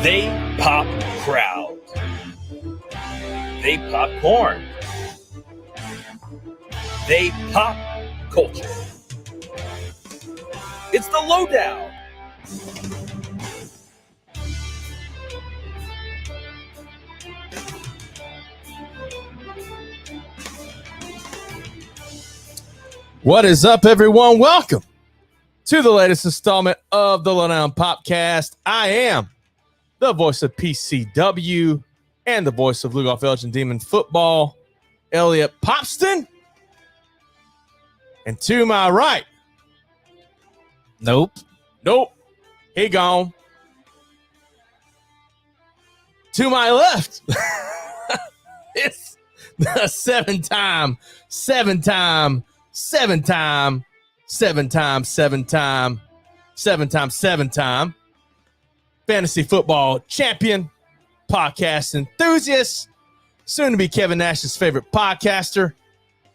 They pop crowd. They pop corn. They pop culture. It's the lowdown. What is up, everyone? Welcome to the latest installment of the Lowdown Popcast. I am the voice of PCW and the voice of Lugoff Elgin Demon Football, Elliot Popston. And to my right, nope, he gone. To my left, it's the seven-time fantasy football champion, podcast enthusiast, soon to be Kevin Nash's favorite podcaster,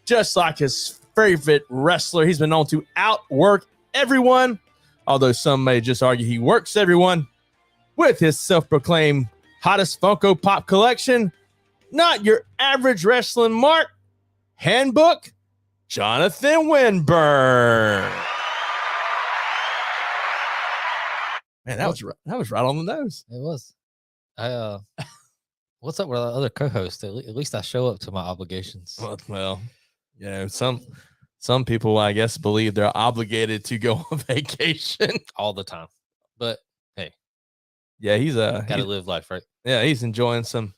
just like his favorite wrestler. He's been known to outwork everyone, although some may just argue he works everyone, with his self-proclaimed hottest Funko Pop collection. Not your average wrestling mark, Handbook, Jonathan Winburn. Man, that was right on the nose. It was. What's up with our other co-host? At least I show up to my obligations. Well, you know, some people, I guess, believe they're obligated to go on vacation all the time. But hey, yeah, he's gotta live life, right? Yeah, he's enjoying some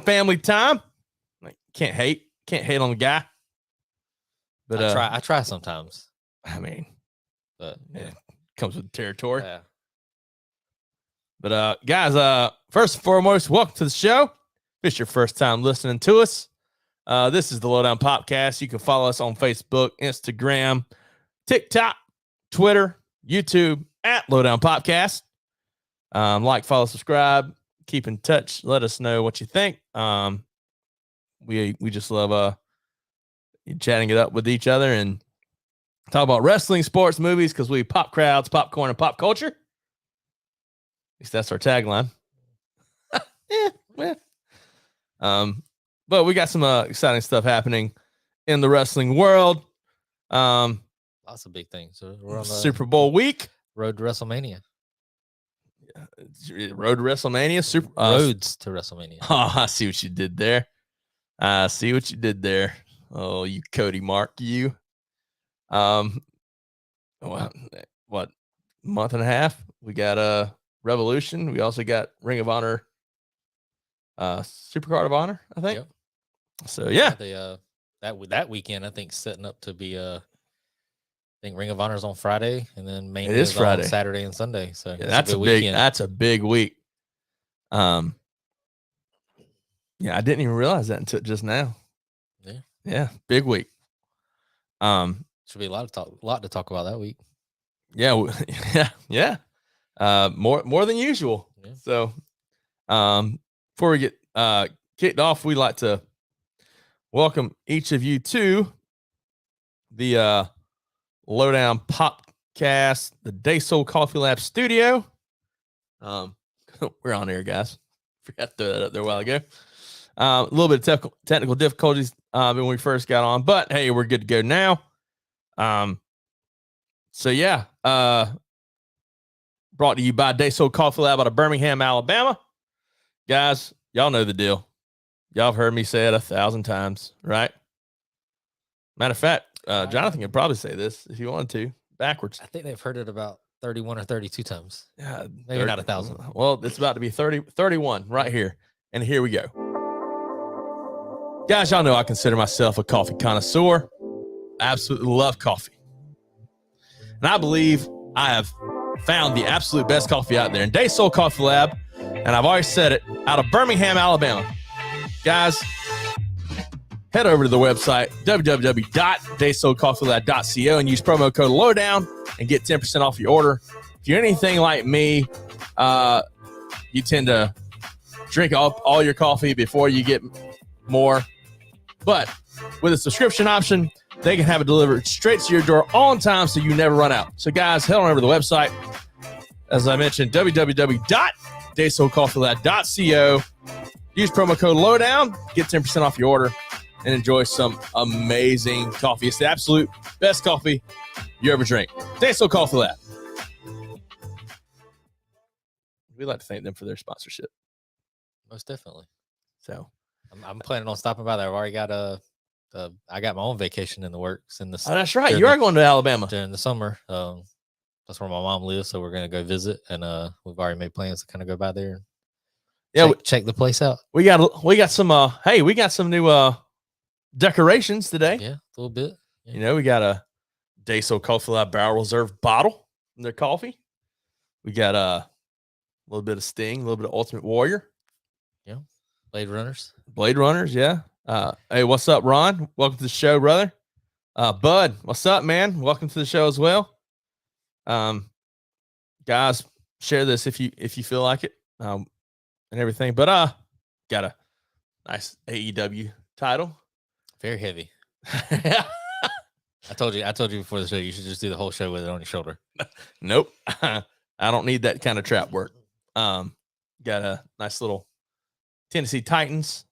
family time. Like, can't hate on the guy. But I try sometimes. I mean, but yeah, comes with the territory. Yeah. But guys, first and foremost, welcome to the show. If it's your first time listening to us, this is the Lowdown Popcast. You can follow us on Facebook, Instagram, TikTok, Twitter, YouTube at Lowdown Popcast. Like, follow, subscribe, keep in touch. Let us know what you think. We just love chatting it up with each other and talk about wrestling, sports, movies, because we pop crowds, popcorn, and pop culture. At least that's our tagline. But we got some exciting stuff happening in the wrestling world. Lots of big things. So we're on the Super Bowl week. Road to WrestleMania. Road to WrestleMania. Roads to WrestleMania. Oh, I see what you did there. Oh, you Cody Mark, you. What month and a half? We got Revolution. We also got Ring of Honor, Supercard of Honor, I think. Yep. So yeah, that weekend I think setting up to be I think Ring of Honor is on Friday, and then main it is Friday, on Saturday and Sunday. So yeah, that's a big week. Yeah, I didn't even realize that until just now. Yeah, big week. Should be a lot to talk about that week. Yeah, yeah. More than usual. Yeah. So, before we get kicked off, we'd like to welcome each of you to the Lowdown Popcast, the Day Soul Coffee Lab studio. We're on air, guys. Forgot to throw that up there a while ago. A little bit of technical difficulties when we first got on, but hey, we're good to go now. So yeah, brought to you by Day Soul Coffee Lab out of Birmingham, Alabama. Guys, y'all know the deal. Y'all have heard me say it 1,000 times, right? Matter of fact, Jonathan can probably say this if you wanted to, backwards. I think they've heard it about 31 or 32 times. Yeah, maybe not 1,000. Well, it's about to be 31 right here. And here we go. Guys, y'all know I consider myself a coffee connoisseur. I absolutely love coffee. And I believe I have found the absolute best coffee out there in Day Soul Coffee Lab. And I've always said it, out of Birmingham, Alabama. Guys, head over to the website, www.daysoulcoffeelab.co, and use promo code LOWDOWN and get 10% off your order. If you're anything like me, you tend to drink all your coffee before you get more. But with a subscription option, they can have it delivered straight to your door on time so you never run out. So, guys, head on over to the website. As I mentioned, www DaySoulCoffeeLab.co. Use promo code LOWDOWN, get 10% off your order, and enjoy some amazing coffee. It's the absolute best coffee you ever drink. Daysoul Coffee Lab. We'd like to thank them for their sponsorship. Most definitely. So I'm planning on stopping by there. I've already got I got my own vacation in the works in the. Oh, that's right. You are going to Alabama during the summer. That's where my mom lives, so we're gonna go visit, and we've already made plans to kind of go by there. And check the place out. We got some. We got some new decorations today. Yeah, a little bit. Yeah. You know, we got a Daysoul Coffee Lab Barrel Reserve bottle in their coffee. We got a little bit of Sting, a little bit of Ultimate Warrior. Yeah, Blade Runners. Yeah. Hey, what's up, Ron? Welcome to the show, brother. Bud, what's up, man? Welcome to the show as well. Guys, share this if you feel like it, and everything. But got a nice AEW title. Very heavy. I told you before the show you should just do the whole show with it on your shoulder. Nope. I don't need that kind of trap work. Got a nice little Tennessee Titans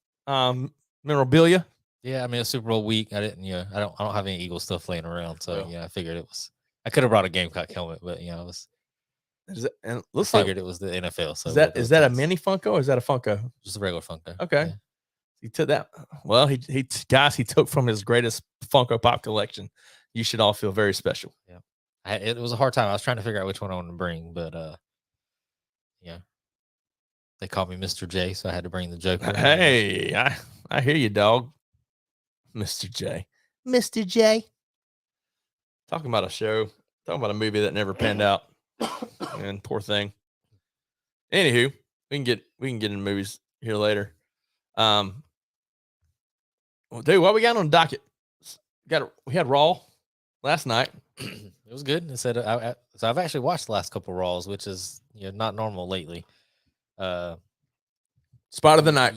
memorabilia. Yeah, I mean, it's Super Bowl week. I don't have any Eagle stuff laying around, so I figured it was. I could have brought a Gamecock helmet, but it was. And It was the NFL. So is that a mini Funko or is that a Funko? Just a regular Funko. Okay. Yeah. He took that. Well, he took from his greatest Funko Pop collection. You should all feel very special. Yeah, it was a hard time. I was trying to figure out which one I wanted to bring, but they called me Mr. J, so I had to bring the Joker. Hey, I hear you, dog. Mr. J. Talking about a movie that never panned out. And poor thing. Anywho, we can get into movies here later. Well, dude, what we got on the docket? We had Raw last night. It was good. So I've actually watched the last couple of Raws, which is not normal lately. Spot of the night.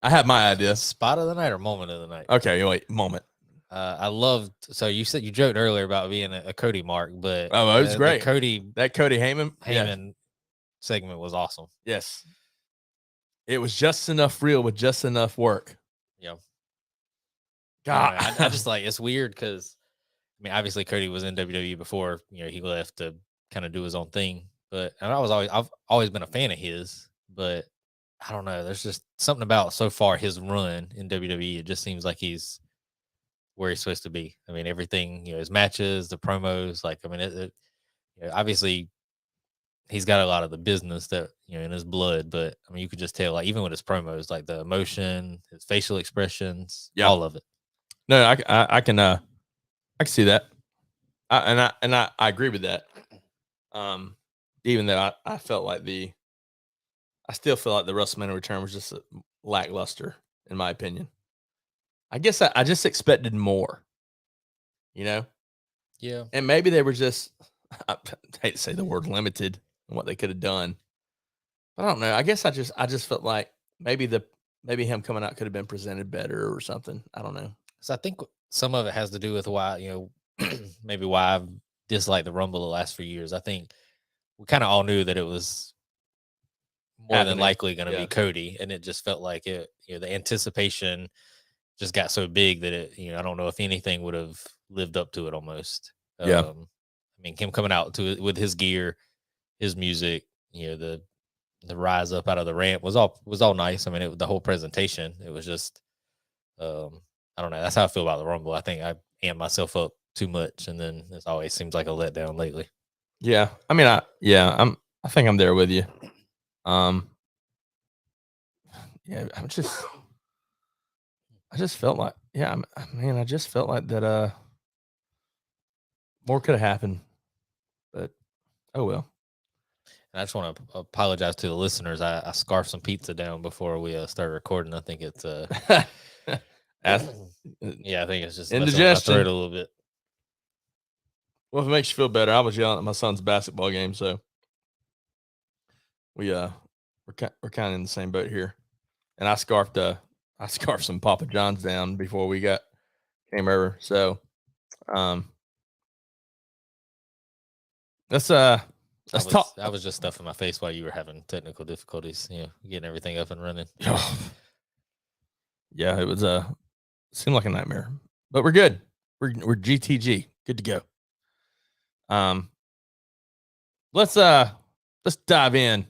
I have my idea. Spot of the night or moment of the night? Okay, wait, moment. I loved. So you said you joked earlier about being a Cody mark, but it was great. That Cody Heyman segment was awesome. Yes, it was just enough real with just enough work. Yeah. God, I just it's weird because obviously Cody was in WWE before he left to kind of do his own thing, but I've always been a fan of his, but I don't know. There's just something about so far his run in WWE. It just seems like he's where he's supposed to be. Everything, his matches, the promos, obviously he's got a lot of the business that, in his blood, but you could just tell, even with his promos, the emotion, his facial expressions, all of it. No, I can see that. I agree with that. Even though I felt like I still feel like the WrestleMania return was just lackluster, in my opinion. I guess I just expected more, Yeah. And maybe they were just, I hate to say the word limited in what they could have done, but I don't know. I guess I just felt like maybe him coming out could have been presented better or something. I don't know. So I think some of it has to do with why, maybe why I've disliked the Rumble the last few years. I think we kind of all knew that it was more than likely going to be Cody, and it just felt like it. The anticipation just got so big that it. I don't know if anything would have lived up to it almost. Him coming out with his gear, his music, the rise up out of the ramp was all nice. The whole presentation. It was just, I don't know. That's how I feel about the Rumble. I think I amp myself up too much, and then it always seems like a letdown lately. Yeah, I think I'm there with you. I just felt like, I just felt like that. More could have happened, but oh well. And I just want to apologize to the listeners. I scarfed some pizza down before we started recording. I think it's I think it's just indigestion a little bit. Well, if it makes you feel better, I was yelling at my son's basketball game, so we're kind of in the same boat here. And I scarfed some Papa John's down before we came over. So let's I was just stuffing my face while you were having technical difficulties. Getting everything up and running. Yeah, it was seemed like a nightmare, but we're good. We're GTG, good to go. Let's dive in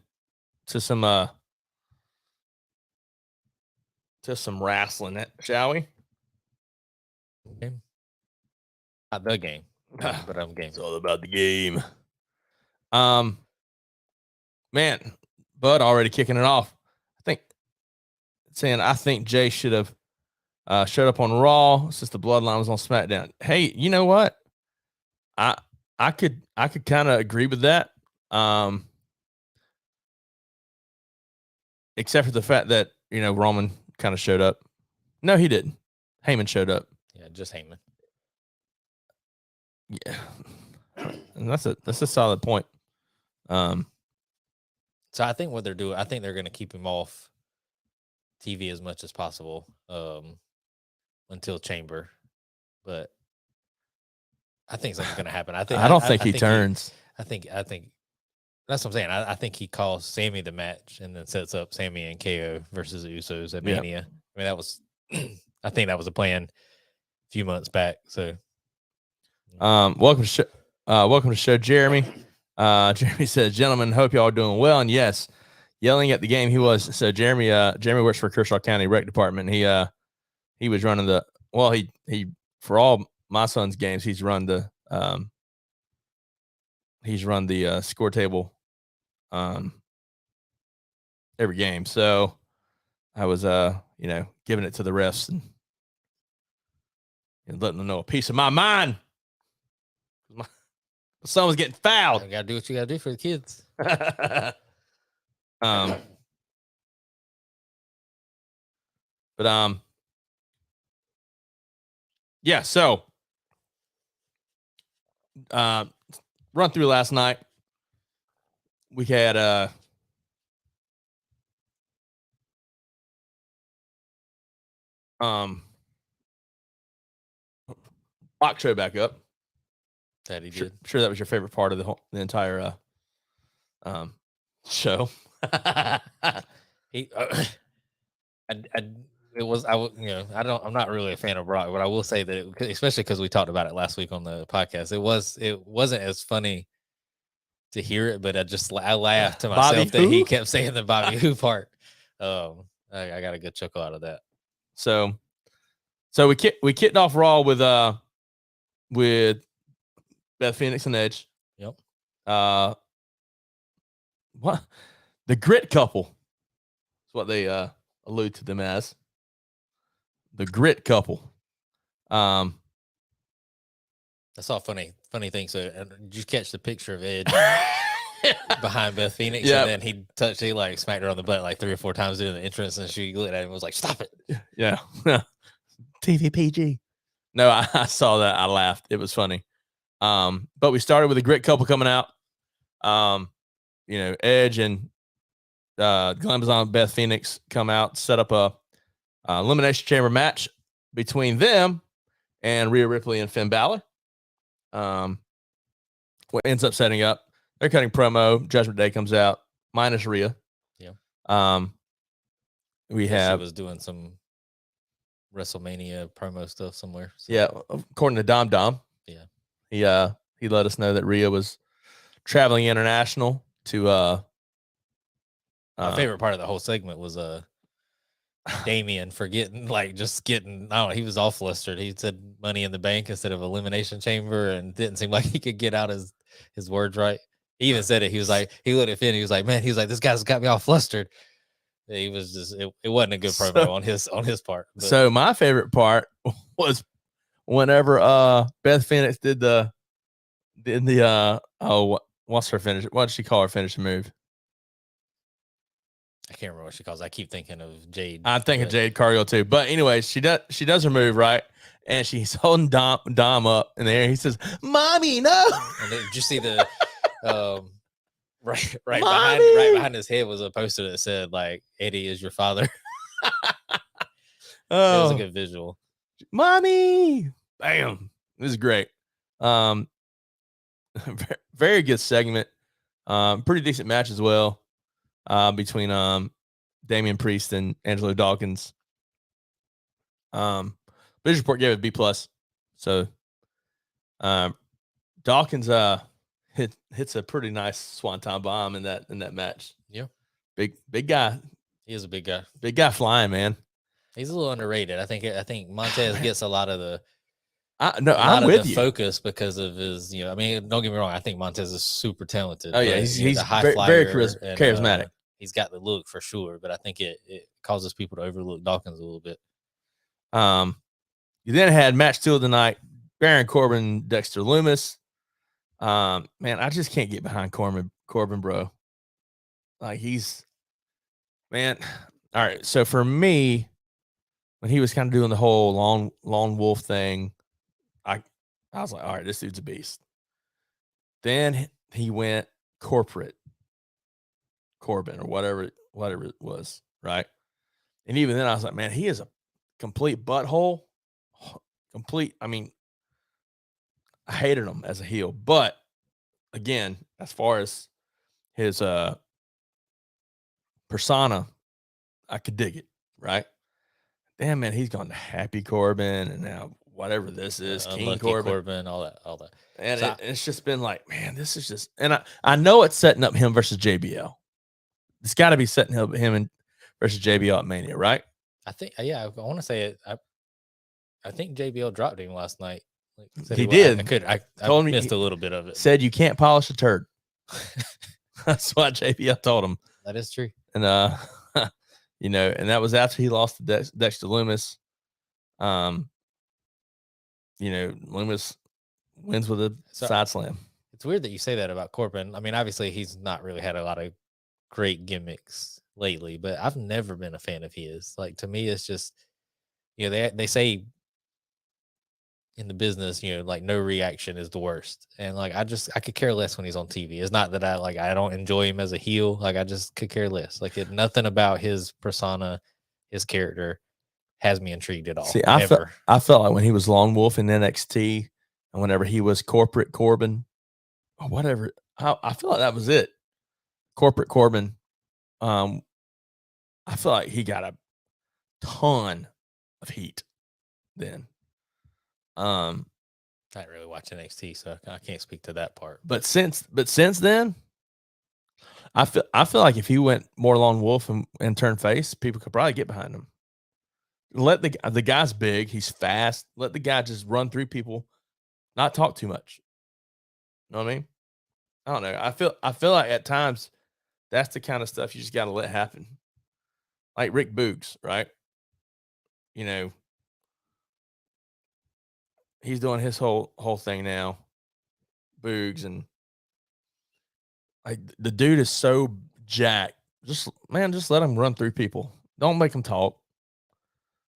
to some wrestling, shall we? Okay. Not the game, but I'm game. It's all about the game. Man, Bud already kicking it off. I think Jay should have showed up on Raw since the Bloodline was on SmackDown. Hey, you know what? I could kind of agree with that. Except for the fact that Roman kind of showed up. No, he didn't. Heyman showed up. Yeah, just Heyman. Yeah, and that's a solid point. So I think what they're doing, I think they're going to keep him off TV as much as possible until Chamber, but I think something's going to happen. I don't think he turns. I think that's what I'm saying. I think he calls Sammy the match and then sets up Sammy and KO versus the Usos at Mania. I mean, that was, I think that was a plan a few months back. So, welcome to the show, Jeremy. Jeremy says, "Gentlemen, hope y'all are doing well." And yes, yelling at the game he was. So Jeremy works for Kershaw County Rec Department. He was running he for all my son's games, he's run the score table every game. So I was giving it to the refs and letting them know a piece of my mind. My son was getting fouled. You gotta do what you gotta do for the kids. Yeah, so run through last night. We had Box show back up. That he did. Sure that was your favorite part of the entire show. I'm not really a fan of Brock, but I will say that especially because we talked about it last week on the podcast, it wasn't as funny to hear it, but I laughed to myself that he kept saying the Bobby Who part. I got a good chuckle out of that. So we kicked off Raw with Beth Phoenix and Edge. Yep. What? The Grit Couple is what they allude to them as. The Grit Couple. I saw a funny thing. So did you catch the picture of Edge behind Beth Phoenix? Yeah. And then he like smacked her on the butt like 3 or 4 times during the entrance, and she looked at him and was like, "Stop it." Yeah. TVPG. No, I saw that. I laughed. It was funny. But we started with a Grit Couple coming out. Edge and Glenn Bazan, Beth Phoenix come out, set up a elimination chamber match between them and Rhea Ripley and Finn Balor. What ends up setting up, they're cutting promo. Judgment Day comes out, minus Rhea. Yeah. She was doing some WrestleMania promo stuff somewhere. So. Yeah, according to Dom. Yeah. He let us know that Rhea was traveling international to my favorite part of the whole segment was Damian forgetting, I don't know, he was all flustered. He said Money in the Bank instead of Elimination Chamber, and didn't seem like he could get out his words right. He even said it. He was like, he looked at Finn, he was like, man, this guy's got me all flustered. He was just, it wasn't a good promo on his part. But. So my favorite part was whenever Beth Phoenix did the what's her finish? What did she call her finishing move? I can't remember what she calls. I keep thinking of Jade. I'm thinking Jade Cargill too. But anyway, she does her move right, and she's holding Dom up in the air. He says, "Mommy, no!" And then, did you see the right behind his head was a poster that said like Eddie is your father. It was a good visual. Mommy, bam! It was great. Very good segment. Pretty decent match as well between Damian Priest and Angelo Dawkins. Business Report gave it B plus. So Dawkins hits a pretty nice swanton bomb in that match. Yeah, big guy. He is a big guy. Big guy flying, man. He's a little underrated. I think Montez gets a lot of the focus because of his, I mean, don't get me wrong. I think Montez is super talented. Oh yeah, he's a high very, flyer very charismatic. He's got the look for sure, but I think it causes people to overlook Dawkins a little bit. You then had match 2 of the night: Baron Corbin, Dexter Lumis. Man, I just can't get behind Corbin, bro. Like man. All right, so for me, when he was kind of doing the whole lone wolf thing, I was like, all right, this dude's a beast. Then he went corporate Corbin or whatever it was, right? And even then I was like, man, he is a complete butthole. I mean, I hated him as a heel, but again, as far as his persona, I could dig it, right? Damn, man, he's gone to Happy Corbin and now whatever this is, King Corbin, all that. And so it's just been like, man, this is just, and I know it's setting up him versus JBL. It's got to be setting up him versus JBL at Mania, right? I think, yeah, I want to say it. I think JBL dropped him last night. He did. I missed a little bit of it. Said you can't polish a turd. That's what JBL told him. That is true. And and that was after he lost to Dexter Lumis. Lumis wins with a side slam. It's weird that you say that about Corbin. I mean, obviously he's not really had a lot of great gimmicks lately, but I've never been a fan of his. Like, to me, it's just, they say in the business, like, no reaction is the worst. And like, I could care less when he's on TV. It's not that I don't enjoy him as a heel. Like, I just could care less. Like, nothing about his persona, his character has me intrigued at all. See, I felt like when he was Lone Wolf in NXT and whenever he was corporate Corbin or whatever, I feel like that was it. Corporate Corbin. I feel like he got a ton of heat then. I didn't really watch NXT, so I can't speak to that part. But since then, I feel like if he went more Lone Wolf and turned face, people could probably get behind him. Let the guy's big, he's fast. Let the guy just run through people, not talk too much. You know what I mean? I don't know. I feel like at times that's the kind of stuff you just got to let happen. Like Rick Boogs, right? He's doing his whole thing now, Boogs, and like the dude is so jacked. Just let him run through people. Don't make him talk.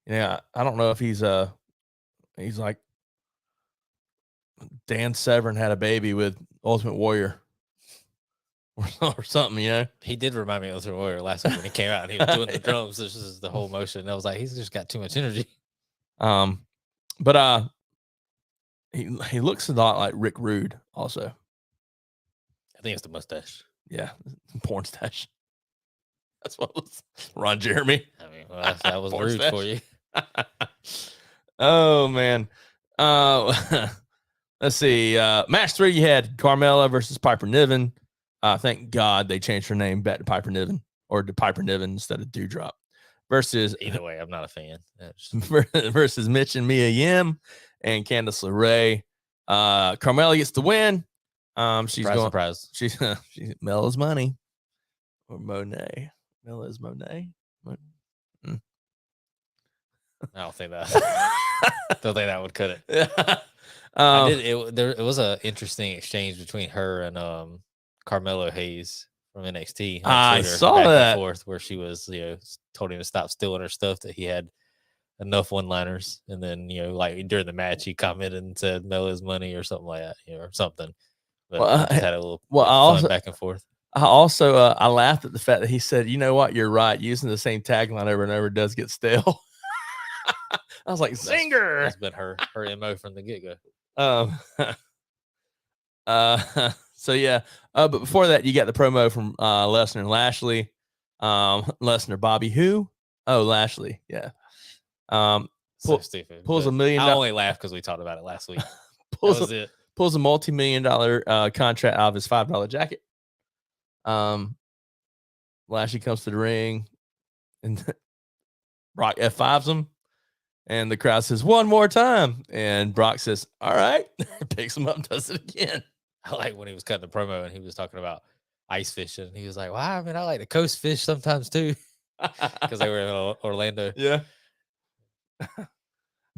Yeah, I don't know if he's like Dan Severn had a baby with Ultimate Warrior or something, He did remind me of Ultimate Warrior last week when he came out and he was doing the drums. This is the whole motion. And I was like, he's just got too much energy. But he looks a lot like Rick Rude also. I think it's the mustache. Yeah, porn stash. That's what was Ron Jeremy. I mean, well, that was rude for you. Oh man. Let's see. Match 3, you had Carmella versus Piper Niven. Thank God they changed her name back to Piper Niven or to Piper Niven instead of Dewdrop. Versus either way, I'm not a fan. Versus Mitch and Mia Yim and Candice LeRae. Carmella gets the win. She's surprise. She's Mella's money or Monet. Mella's Monet. I don't think that would cut it. It was an interesting exchange between her and Carmelo Hayes from NXT. I saw that forth where she was, told him to stop stealing her stuff, that he had enough one-liners, and then like during the match he commented and said Mella's money or something like that, or something. But had a little fun back and forth. I also I laughed at the fact that he said, "You know what? You're right. Using the same tagline over and over does get stale." I was like, "Zinger!" That's been her MO from the get-go. So yeah, but before that, you got the promo from Lesnar and Lashley. Lesnar, Bobby, who? Oh, Lashley, yeah. So stupid. Pulls but $1 million. I only laughed because we talked about it last week. Pulls That was it. Pulls a multi-million-dollar contract out of his $5 jacket. Lashley comes to the ring, and Brock F5s him, and the crowd says, "One more time," and Brock says, "All right," picks him up and does it again. I like when he was cutting the promo and he was talking about ice fishing. He was like, "Wow, I mean, I like to coast fish sometimes too," because they were in Orlando. Yeah.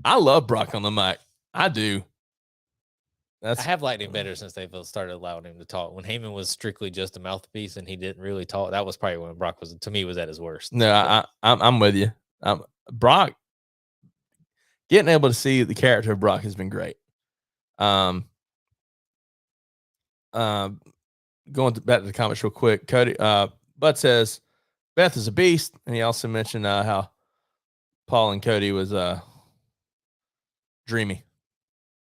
I love Brock on the mic. I do. I have liked him better since they've started allowing him to talk. When Heyman was strictly just a mouthpiece and he didn't really talk, that was probably when Brock was, to me, was at his worst. No, I'm with you. Brock, getting able to see the character of Brock has been great. Going back to the comments real quick, Cody Bud says Beth is a beast, and he also mentioned how Paul and Cody was dreamy.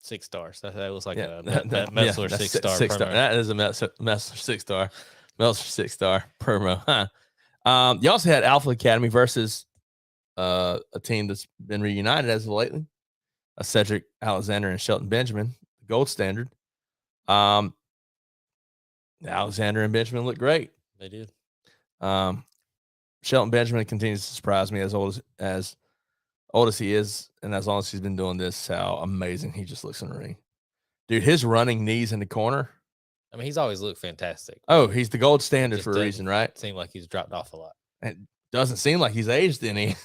6 stars. That was like a Meltzer 6-star. 6-star. That is a Meltzer 6-star. Meltzer 6-star promo. Huh? You also had Alpha Academy versus a team that's been reunited as of lately. Cedric Alexander and Shelton Benjamin, gold standard. Alexander and Benjamin look great. They did. Shelton Benjamin continues to surprise me as old as he is, and as long as he's been doing this, how amazing he just looks in the ring. Dude, his running knees in the corner. I mean, he's always looked fantastic. Oh, he's the gold standard for a reason, right? Seemed like he's dropped off a lot. It doesn't seem like he's aged any.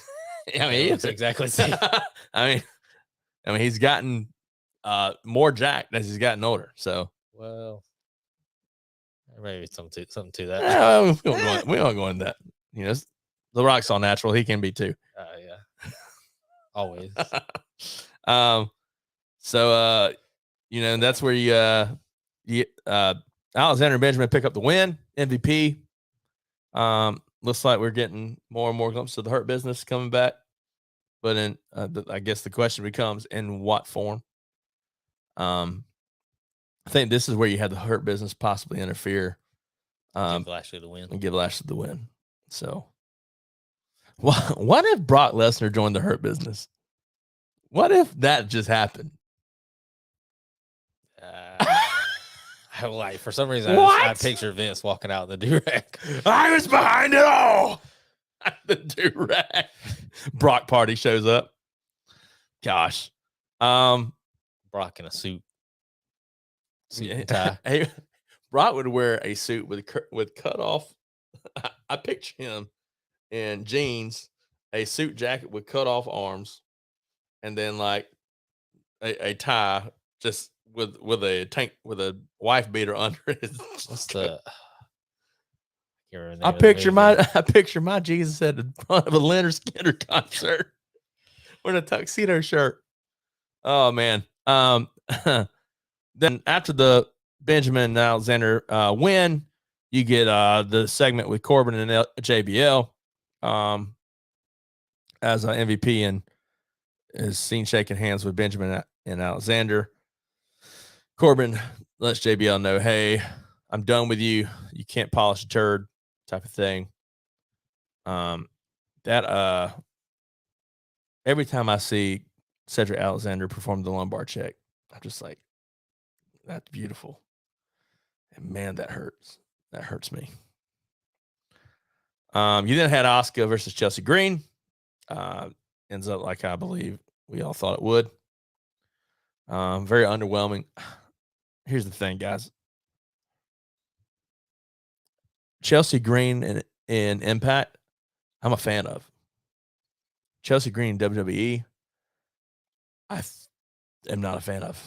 I mean, it's exactly the same. I mean, he's gotten more jacked as he's gotten older. So, well, maybe something to that. Yeah, we don't go into that. You know, The Rock's all natural. He can be too. Yeah, always. So you know, that's where Alexander and Benjamin pick up the win. MVP. Looks like we're getting more and more glimpses of the Hurt Business coming back. But in I guess the question becomes, in what form? I think this is where you had the Hurt Business possibly interfere. Give Lashley the win. And give Lashley the win. So, what if Brock Lesnar joined the Hurt Business? What if that just happened? I like, for some reason, I picture Vince walking out in the do-rag. I was behind it all. The do-rag. Brock Party shows up. Gosh. Brock in a suit. And tie. Hey, Brock would wear a suit with cut off. I picture him in jeans, a suit jacket with cut off arms, and then like a tie just with a tank with a wife beater under it. I picture my Jesus at the front of a Leonard Skinner concert wearing a tuxedo shirt. Oh man. Then after the Benjamin and Alexander win, you get the segment with Corbin and JBL as an MVP, and is seen shaking hands with Benjamin and Alexander. Corbin lets JBL know, "Hey, I'm done with you. You can't polish a turd," type of thing. Every time I see Cedric Alexander perform the lumbar check, I'm just like, that's beautiful. And man, that hurts. That hurts me. You then had Asuka versus Chelsea Green. Ends up like I believe we all thought it would. Very underwhelming. Here's the thing, guys. Chelsea Green in Impact, I'm a fan of. Chelsea Green in WWE, I am not a fan of.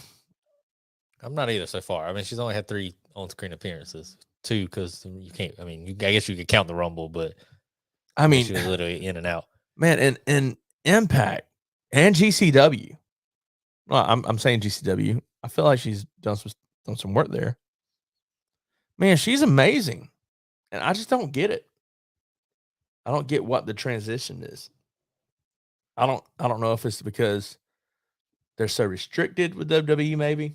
I'm not either so far. I mean, she's only had 3 on-screen appearances. 2 because you can't. I mean, I guess you could count the Rumble, but I mean, she was literally in and out. Man, in Impact and GCW. Well, I'm saying GCW. I feel like she's done some work there. Man, she's amazing, and I just don't get it. I don't get what the transition is. I don't know if it's because they're so restricted with WWE, maybe.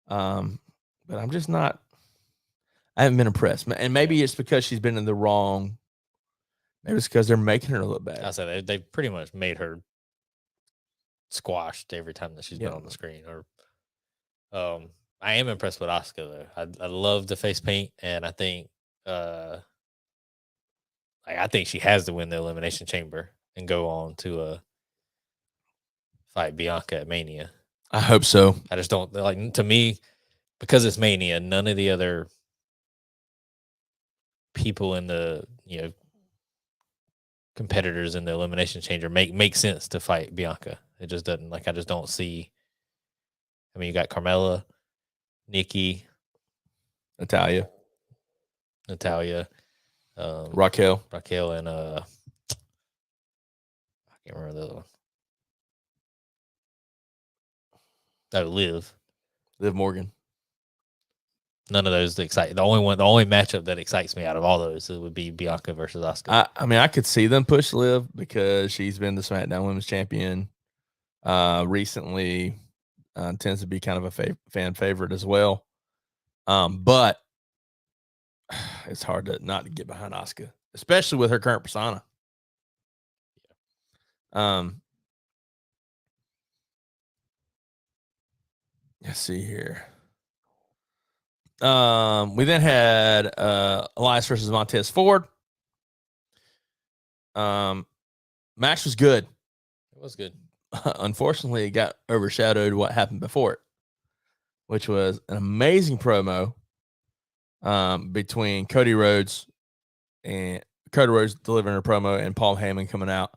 But but I'm just not. I haven't been impressed, and maybe it's because she's been in the wrong. Maybe it's because they're making her look bad. I said they pretty much made her squashed every time that she's been on the screen. Or, I am impressed with Asuka though. I love the face paint, and I think, I think she has to win the Elimination Chamber and go on to fight Bianca at Mania. I hope so. I just don't like, to me, because it's Mania. None of the other people in the competitors in the Elimination Chamber make sense to fight Bianca. It just doesn't. Like, I just don't see. I mean, you got Carmella, Nikki, Natalia, Raquel, and I can't remember the other one. Oh, Liv Morgan. None of those excite. The only matchup that excites me out of all those, it would be Bianca versus Asuka. I mean, I could see them push Liv because she's been the SmackDown Women's Champion recently. Tends to be kind of a fan favorite as well. But it's hard to not get behind Asuka, especially with her current persona. Let's see here. We then had Elias versus Montez Ford. Match was good. It was good. Unfortunately, it got overshadowed what happened before it, which was an amazing promo between Cody Rhodes delivering a promo and Paul Heyman coming out.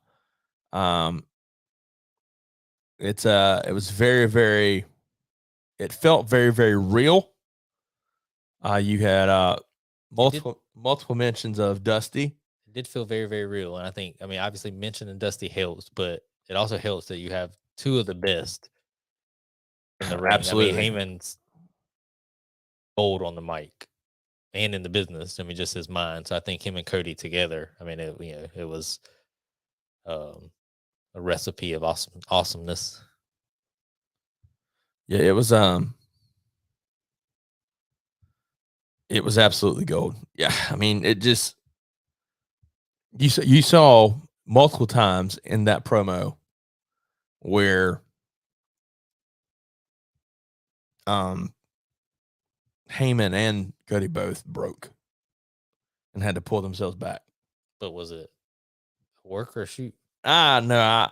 It was very, very. It felt very, very real. You had multiple mentions of Dusty. It did feel very, very real, and I think, obviously mentioning Dusty helps, but it also helps that you have two of the best in the ring. Absolutely. Heyman's bold on the mic and in the business. Just his mind. So I think him and Cody together. It was a recipe of awesomeness. Yeah, it was absolutely gold. Yeah, it just you saw multiple times in that promo where Heyman and Cody both broke and had to pull themselves back. But was it work or shoot? No,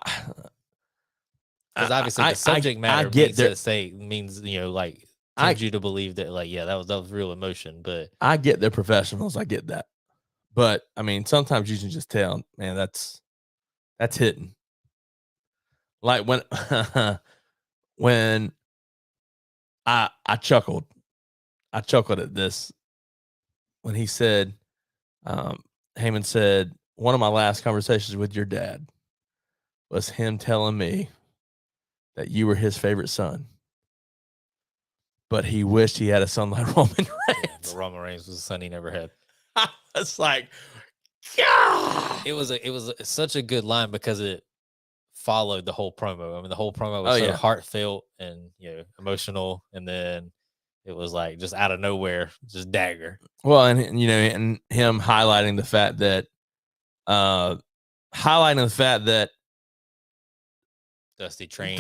because obviously the subject matter means tells you to believe that that was real emotion. But I get they're professionals. I get that. But sometimes you can just tell, man, that's hitting. Like when I chuckled at this when he said, Heyman said, one of my last conversations with your dad was him telling me that you were his favorite son, but he wished he had a son like Roman Reigns. But Roman Reigns was a son he never had. It's like, God! It was such a good line because it followed the whole promo. The whole promo was heartfelt and emotional, and then it was like just out of nowhere, just dagger. Well, and him highlighting the fact that Dusty trained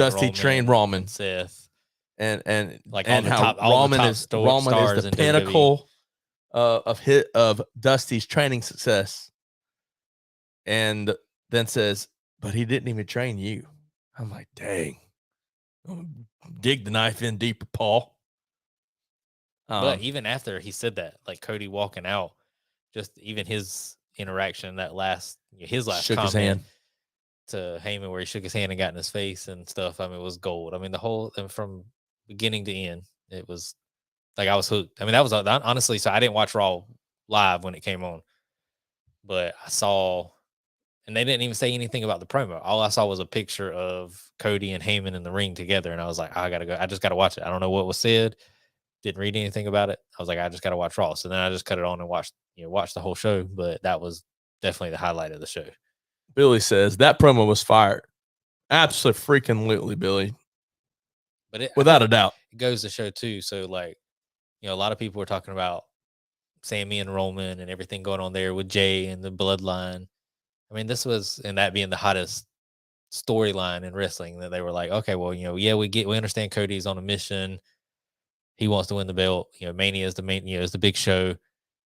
Roman, and Seth, and how Roman is the pinnacle of Dusty's training success, and then says, "But he didn't even train you." I'm like, dang, dig the knife in deeper, Paul. But even after he said that, like Cody walking out, just even his interaction, his last shook comment his hand to Heyman, where he shook his hand and got in his face and stuff. It was gold. The whole, and from beginning to end, it was like I was hooked. That was honestly. So I didn't watch Raw live when it came on, but I saw, and they didn't even say anything about the promo. All I saw was a picture of Cody and Heyman in the ring together, and I was like, I gotta go. I just gotta watch it. I don't know what was said. Didn't read anything about it. I was like, I just gotta watch Raw. So then I just cut it on and watched the whole show. But that was definitely the highlight of the show. Billy says that promo was fired. Absolutely freaking literally, Billy. But without a doubt, it goes to show too. So a lot of people were talking about Sammy and Roman and everything going on there with Jay and the bloodline. I mean, this was, and that being the hottest storyline in wrestling, that they were like, okay, well, we understand Cody's on a mission. He wants to win the belt. Mania is the main, is the big show,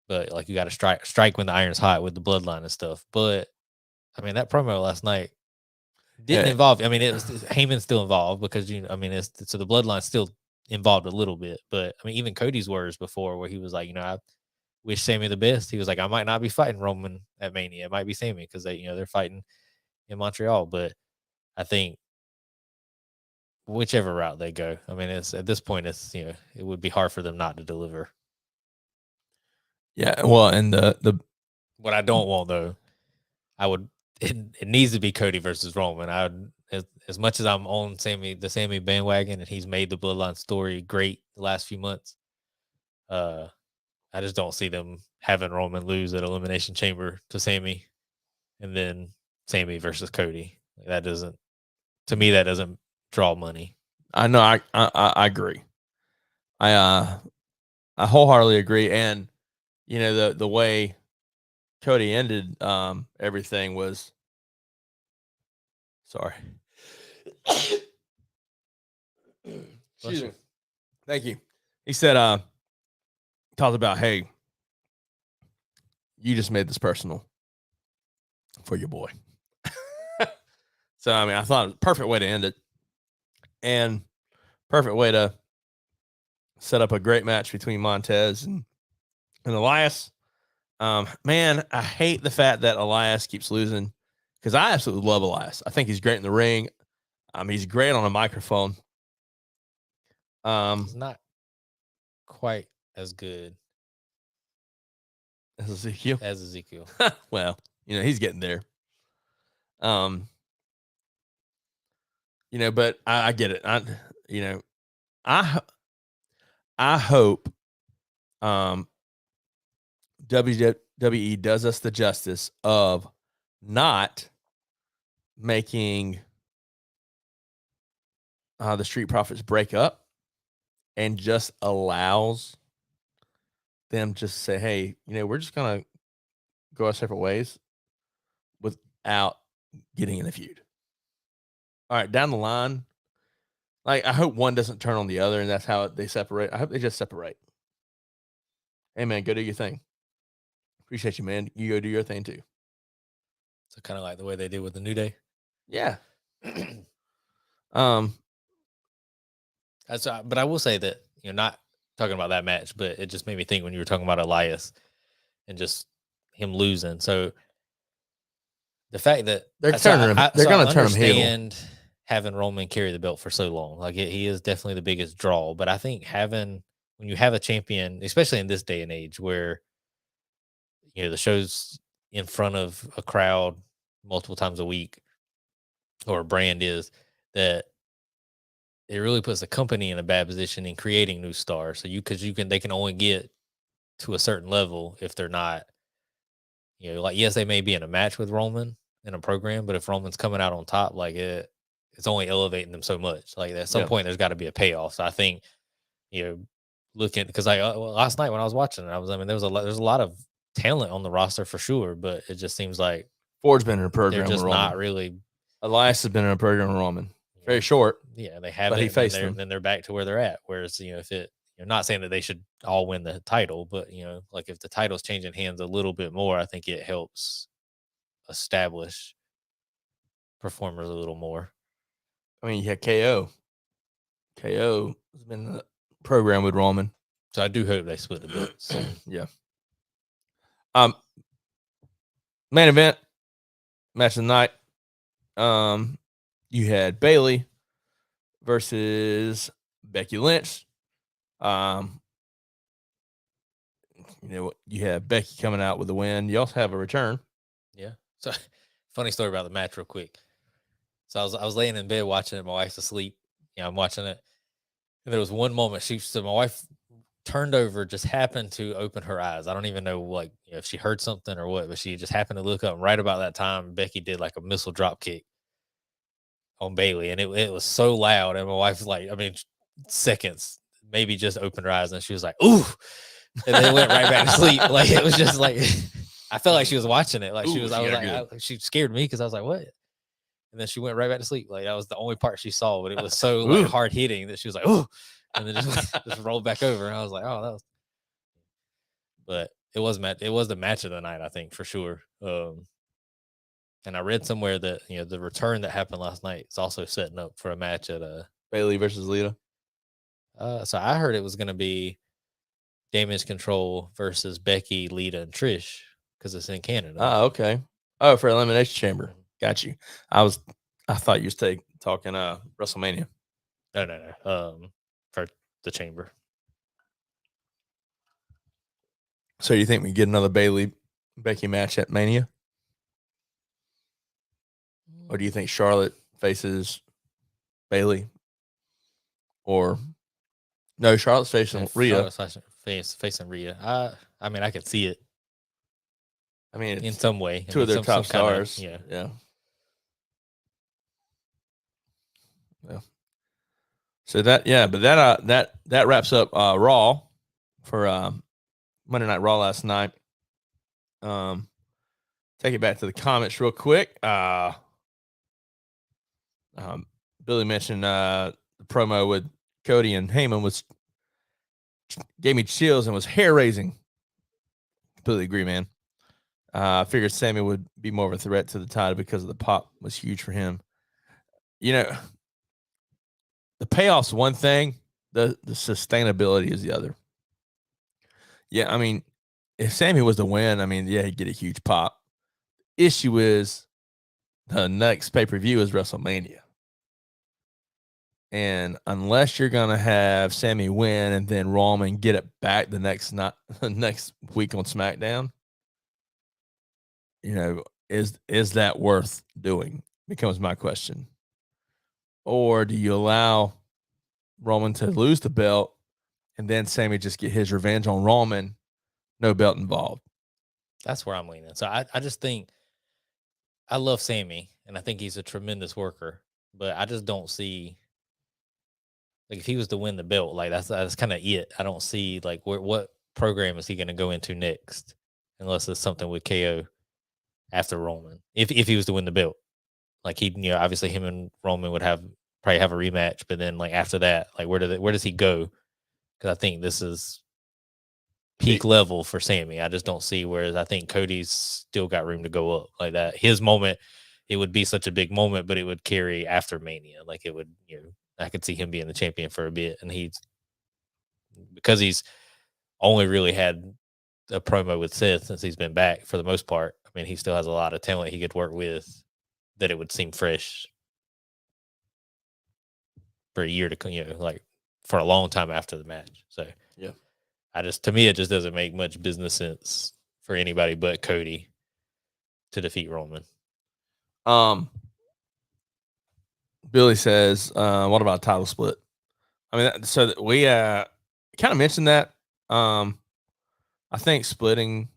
but like you got to strike when the iron's hot with the bloodline and stuff. But I mean, that promo last night didn't involve. I mean, Heyman's still involved because so the bloodline's still involved a little bit. But I mean, even Cody's words before, where he was like, I wish Sammy the best. He was like, I might not be fighting Roman at Mania. It might be Sammy because they're fighting in Montreal. But I think whichever route they go, I mean, it's at this point, it would be hard for them not to deliver. Yeah, well, and the what I don't want though, it needs to be Cody versus Roman. As much as I'm on the Sammy bandwagon, and he's made the bloodline story great the last few months, I just don't see them having Roman lose at Elimination Chamber to Sammy, and then Sammy versus Cody. That doesn't draw money. I know. I agree. I wholeheartedly agree. And the way Cody ended everything was. Sorry. Excuse me. Thank you. He said, talked about, hey, you just made this personal for your boy. So, I mean, I thought it was a perfect way to end it. And perfect way to set up a great match between Montez and Elias. Man, I hate the fact that Elias keeps losing because I absolutely love Elias. I think he's great in the ring. He's great on a microphone. He's not quite as good as Ezekiel. Well, he's getting there. But I get it. I hope WWE does us the justice of not making the Street Profits break up and just allows them just say, hey, we're just going to go our separate ways without getting in a feud. All right, down the line, like I hope one doesn't turn on the other and that's how they separate. I hope they just separate. Hey, man, go do your thing. Appreciate you, man. You go do your thing, too. So kind of like the way they did with the New Day? Yeah. But I will say that, not talking about that match, but it just made me think when you were talking about Elias and just him losing. So the fact that they're going to turn him heel. Having Roman carry the belt for so long, like he is definitely the biggest draw. But I think when you have a champion, especially in this day and age where the show's in front of a crowd multiple times a week, or a brand is, that it really puts the company in a bad position in creating new stars. So they can only get to a certain level if they're not, like, yes, they may be in a match with Roman in a program, but if Roman's coming out on top, like it's only elevating them so much. Like at some point, there's got to be a payoff. So I think, looking, because last night when I was watching it, there's a lot of talent on the roster for sure, but it just seems like Ford's been in a program. They're just with not really. Elias has been in a program with Roman. Very short. Yeah, they have. But he faced them. Then they're back to where they're at. Whereas if it, you're not saying that they should all win the title, but like if the title's changing hands a little bit more, I think it helps establish performers a little more. I mean, you had KO. KO has been in a program with Roman. So I do hope they split the belts. Yeah. Main event, match of the night. You had Bayley versus Becky Lynch. You have Becky coming out with the win. You also have a return. Yeah. So, funny story about the match, real quick. So I was laying in bed watching it. My wife's asleep. I'm watching it, and there was one moment. My wife turned over, just happened to open her eyes. I don't even know if she heard something or what, but she just happened to look up. And right about that time, Becky did like a missile drop kick on Bayley, and it was so loud. And my wife was like, seconds. maybe just opened her eyes and she was like, "Ooh," and then went right back to sleep. Like it was just like I felt like she was watching it. Like she was. I was like, she scared me because I was like, "What?" And then she went right back to sleep. Like that was the only part she saw, but it was so like hard hitting that she was like, "Ooh," and then just rolled back over. And I was like, "Oh, that was." But it was the match of the night, I think, for sure. And I read somewhere that the return that happened last night is also setting up for a match at Bailey versus Lita. So I heard it was going to be Damage Control versus Becky, Lita, and Trish because it's in Canada. Oh, okay. Oh, for Elimination Chamber. Got you. I thought you was talking WrestleMania. No. For the Chamber. So you think we get another Becky match at Mania? Or do you think Charlotte faces Bailey? Or no, Charlotte's facing Rhea. Facing Rhea. I mean, I could see it. I mean, in some way. Two of their top stars. Yeah. So that wraps up Raw for Monday Night Raw last night. Take it back to the comments real quick. Billy mentioned the promo with Cody and Heyman gave me chills and was hair raising. Completely agree, man. I figured Sammy would be more of a threat to the title because of the pop was huge for him. The payoff's one thing, the sustainability is the other. Yeah, I mean, if Sammy was to win, I mean, yeah, he'd get a huge pop. Issue is the next pay-per-view is WrestleMania. And unless you're going to have Sammy win and then Roman get it back the next week on SmackDown, is that worth doing? Becomes my question. Or do you allow Roman to lose the belt and then Sammy just get his revenge on Roman, no belt involved? That's where I'm leaning. So I just think I love Sammy and I think he's a tremendous worker, but I just don't see like if he was to win the belt, like that's kind of it. I don't see like what program is he going to go into next, unless it's something with KO after Roman. If he was to win the belt, like he, obviously him and Roman would probably have a rematch, but then like after that, like where does he go? Because I think this is peak level for Sammy. I just don't see. Whereas I think Cody's still got room to go up like that. His moment, it would be such a big moment, but it would carry after Mania. Like it would, I could see him being the champion for a bit, and because he's only really had a promo with Seth since he's been back for the most part. I mean, he still has a lot of talent he could work with that it would seem fresh for a year to come, like for a long time after the match. So yeah, to me, it just doesn't make much business sense for anybody but Cody to defeat Roman. Billy says, what about title split? I mean, so we kind of mentioned that. I think splitting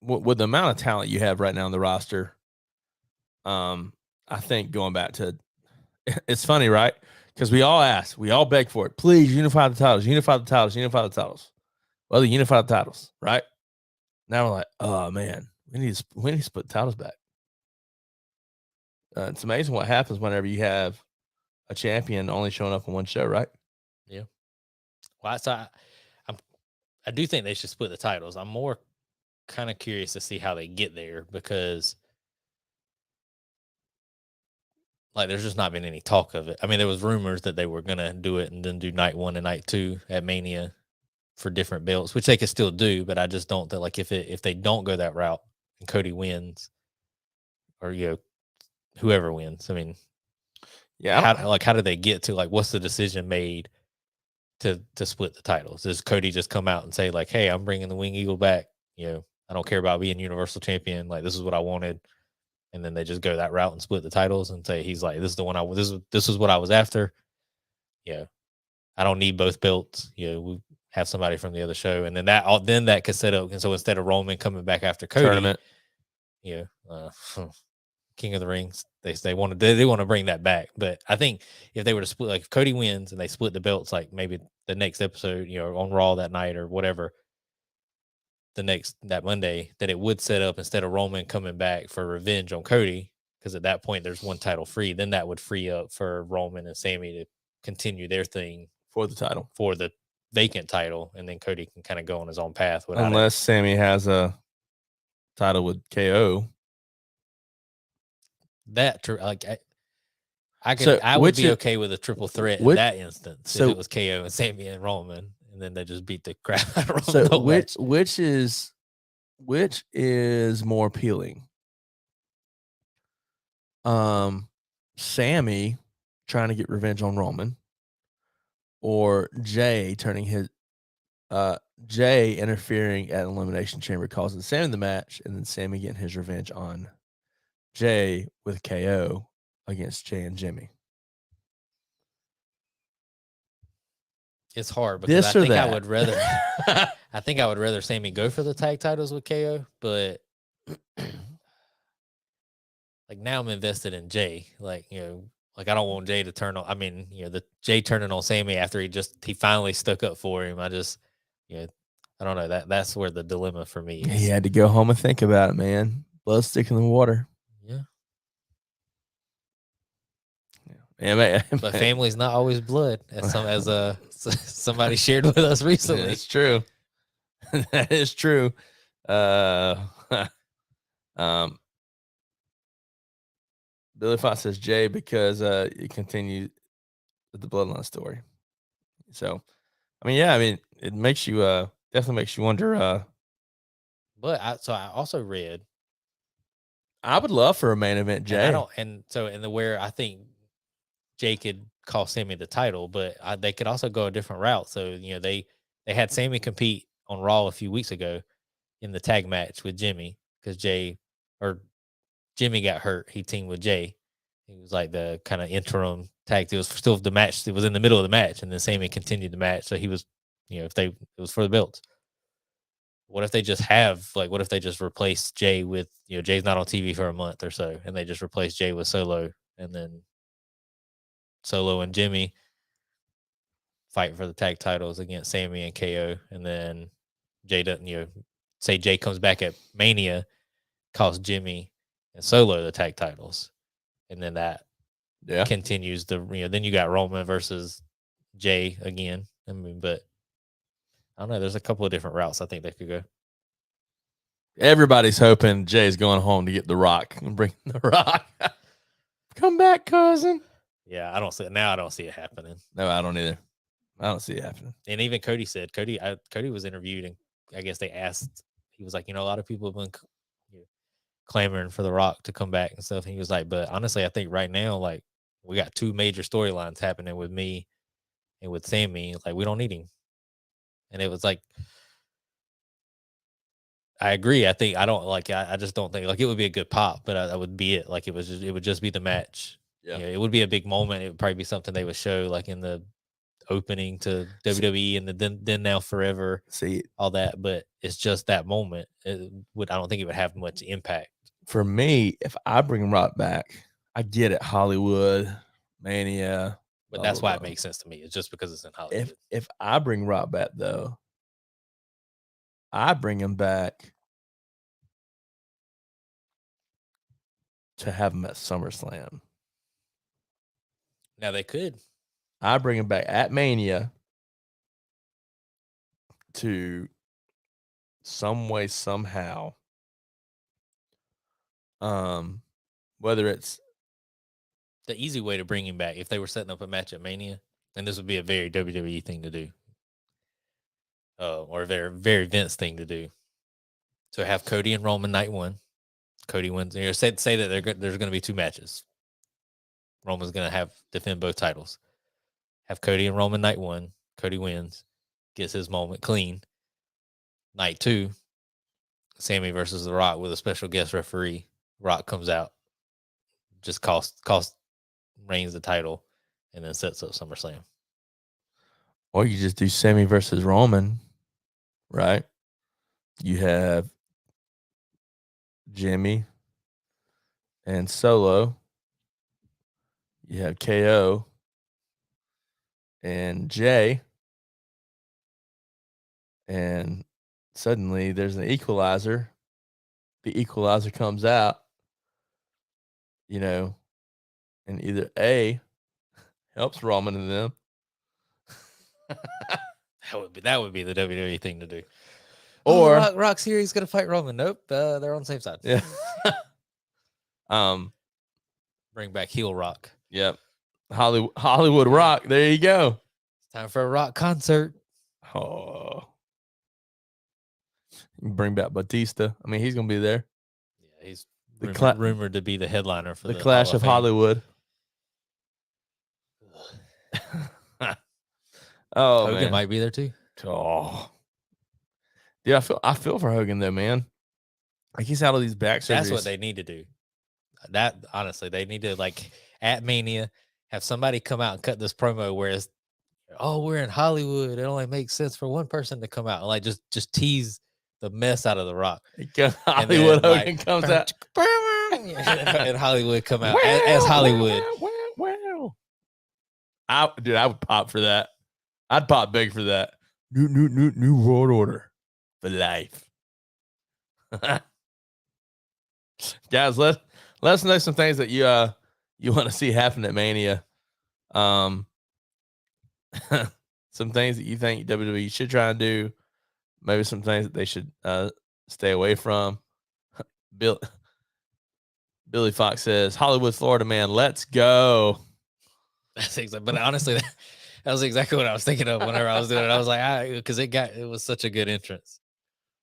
with the amount of talent you have right now in the roster, I think going back to it's funny, right? Because we all beg for it. Please unify the titles, unify the titles, unify the titles. Well, they unify the titles, right? Now we're like, oh man, we need to split the titles back. It's amazing what happens whenever you have a champion only showing up on one show, right? Yeah. Well, so I do think they should split the titles. I'm more kind of curious to see how they get there because, like, there's just not been any talk of it. I mean, there was rumors that they were gonna do it and then do night 1 and night 2 at Mania for different belts, which they could still do. But I just don't think, like, if they don't go that route and Cody wins, or whoever wins. I mean, yeah. How do they get to, like, what's the decision made to split the titles? Does Cody just come out and say, like, hey, I'm bringing the Wing Eagle back? I don't care about being Universal Champion. Like, this is what I wanted. And then they just go that route and split the titles and say, he's like, this is the one this is what I was after. Yeah. I don't need both belts. We have somebody from the other show. And then that could set up. And so instead of Roman coming back after Cody, tournament. King of the Rings. They want to bring that back. But I think if they were to split, like if Cody wins and they split the belts, like maybe the next episode, on Raw that night or whatever, that Monday, that it would set up instead of Roman coming back for revenge on Cody, because at that point there's one title free. Then that would free up for Roman and Sammy to continue their thing for the title, for the vacant title, and then Cody can kind of go on his own path unless Sammy has a title with KO. That like I would be okay with a triple threat in that instance if it was KO and Sammy and Roman, and then they just beat the crap out of Roman. So which is more appealing? Sammy trying to get revenge on Roman, or Jay Jay interfering at Elimination Chamber, causing Sammy the match, and then Sammy getting his revenge on Jay with KO against Jay and Jimmy. It's hard because I think I would rather I think I would rather Sammy go for the tag titles with KO, but like now I'm invested in Jay. Like, like I don't want Jay to turn on. I mean, the Jay turning on Sammy after he finally stuck up for him. I just, I don't know, that's where the dilemma for me is. He had to go home and think about it, man. Blood sticking in the water. Yeah. Yeah, man. But family's not always blood, as somebody shared with us recently. It's true. That is true. Billy Fox says Jay because it continues with the bloodline story. So, it makes you definitely makes you wonder. But I also read. I would love for a main event Jay. Where I think Jay could cost Sammy the title, but they could also go a different route. So they had Sammy compete on Raw a few weeks ago in the tag match with Jimmy because Jimmy got hurt. He teamed with Jay. He was like the kind of interim tag. It was still the match. It was in the middle of the match, and then Sammy continued the match. So he was, it was for the belts. What if they just replace Jay with, Jay's not on TV for a month or so, and they just replace Jay with Solo, and then Solo and Jimmy fight for the tag titles against Sammy and KO, and then Jay doesn't, say Jay comes back at Mania, costs Jimmy and Solo the tag titles, and then that continues then you got Roman versus Jay again. I mean, but I don't know. There's a couple of different routes I think they could go. Everybody's hoping Jay's going home to get The Rock and bring The Rock. Come back, cousin. Yeah, I don't see it happening. No, I don't either. I don't see it happening. And even Cody said, Cody was interviewed, and I guess they asked, he was like, a lot of people have been clamoring for The Rock to come back and stuff. And he was like, but honestly, I think right now, like, we got two major storylines happening with me and with Sammy. Like, we don't need him. And it was like, I agree. I just don't think like it would be a good pop, but that would be it. Like it would just be the match. Yeah. It would be a big moment. It would probably be something they would show like in the opening to WWE and the then now forever. See all that, but it's just that moment. I don't think it would have much impact. For me, if I bring Rock back, I get it, Hollywood, Mania. But that's why it makes sense to me. It's just because it's in Hollywood. If I bring Rock back though, I bring him back to have him at SummerSlam. Now they could. I bring him back at Mania to some way, somehow. Whether it's the easy way to bring him back, if they were setting up a match at Mania, and this would be a very WWE thing to do. Or a very, very Vince thing to do. So have Cody and Roman night one. Cody wins. Say that there's going to be two matches. Roman's going to defend both titles. Have Cody and Roman night one. Cody wins, gets his moment clean. Night two, Sammy versus The Rock with a special guest referee. Rock comes out, just cost Reigns the title, and then sets up SummerSlam. Or you just do Sammy versus Roman, right? You have Jimmy and Solo. You have KO and Jay. And suddenly there's an equalizer. The equalizer comes out, and either A helps Roman and them. That would be the WWE thing to do. Or Rock's here, he's gonna fight Roman. Nope, they're on the same side. Yeah. Bring back heel Rock. Yep. Hollywood Rock. There you go. It's time for a Rock concert. Oh. You can bring back Batista. I mean, he's gonna be there. Yeah, he's The rumored to be the headliner for the the Clash Hall of Fame. Hollywood. Oh, Hogan man. might be there too. Oh, dude, I feel for Hogan though, man. Like he's out of these back surgeries. That's what they need to do. That honestly, they need to like at Mania have somebody come out and cut this promo where it's, oh, we're in Hollywood. It only makes sense for one person to come out and like just tease the mess out of the Rock. Hollywood then, Hogan comes out and Hollywood come out as Hollywood. I would pop for that. I'd pop big for that. New world order for life. Guys, let us know some things that you want to see happen at Mania. Some things that you think WWE should try and do. Maybe some things that they should stay away from. Billy Fox says, Hollywood, Florida man, let's go. That's exactly. But honestly, that was exactly what I was thinking of whenever I was doing it. I was like, because it was such a good entrance.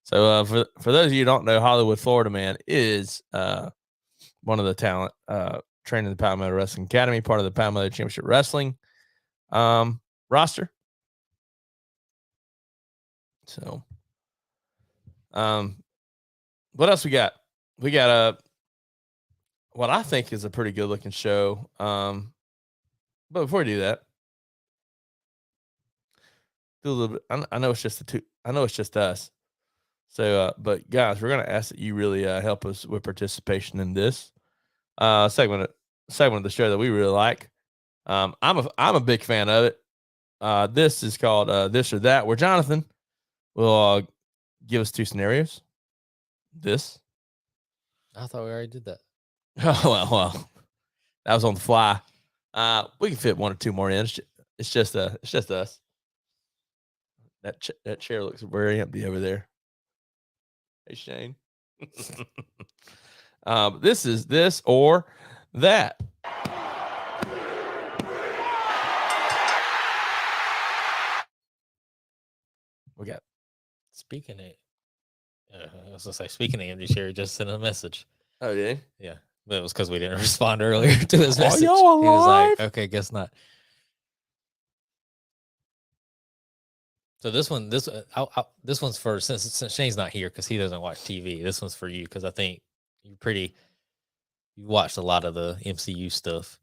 So for those of you who don't know, Hollywood, Florida man is one of the talent training the Power Motor Wrestling Academy, part of the Power Motor Championship Wrestling roster. So, what else we got? We got what I think is a pretty good looking show. But before we do that, do a little bit. I know it's just I know it's just us. So, but guys, we're gonna ask that you really help us with participation in this segment of the show that we really like. I'm a big fan of it. This is called This or That, where Jonathan will give us two scenarios. This. I thought we already did that. Oh well, that was on the fly. We can fit one or two more in. It's just us. That chair looks very empty over there. Hey Shane. This is This or That. We got. Speaking of, I was gonna say, speaking of empty chair, just sent a message. Oh, yeah. Yeah, but it was because we didn't respond earlier to his message. He y'all alive? was like, "Okay, guess not." So this one's for since Shane's not here because he doesn't watch TV. This one's for you because I think you watched a lot of the MCU stuff.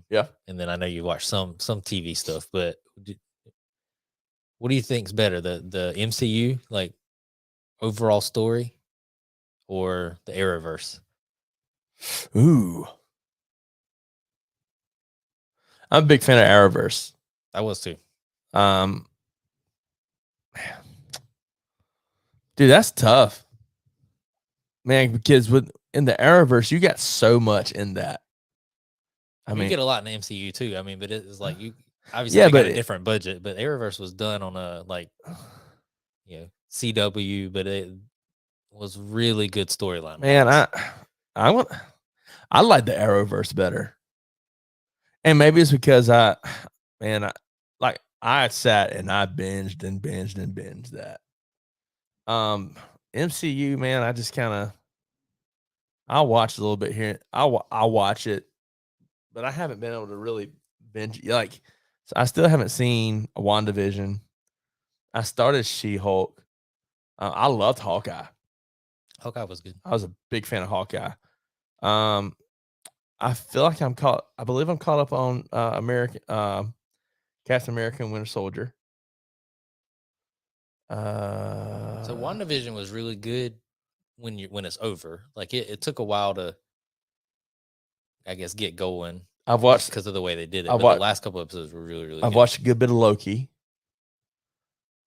Yeah, and then I know you watched some TV stuff. But what do you think's better, the MCU like overall story, or the Arrowverse? Ooh, I'm a big fan of Arrowverse. I was too. Dude, that's tough, man. Because in the Arrowverse, you got so much in that. I mean, you get a lot in the MCU too. I mean, but it's like you obviously got a different budget. But Arrowverse was done on a CW, but it was really good storyline. Man, I like the Arrowverse better, and maybe it's because I sat and I binged and binged and binged that. MCU, man, I just I'll watch a little bit here. I'll watch it, but I haven't been able to really binge. So I still haven't seen WandaVision. I started She-Hulk. I loved Hawkeye. Hawkeye was good. I was a big fan of Hawkeye. I feel like I believe I'm caught up on Captain America and Winter Soldier. So WandaVision was really good when it's over. Like it took a while to I guess, get going. I've watched because of the way they did it. I've But watched, the last couple episodes were really, really I've good. watched a good bit of Loki.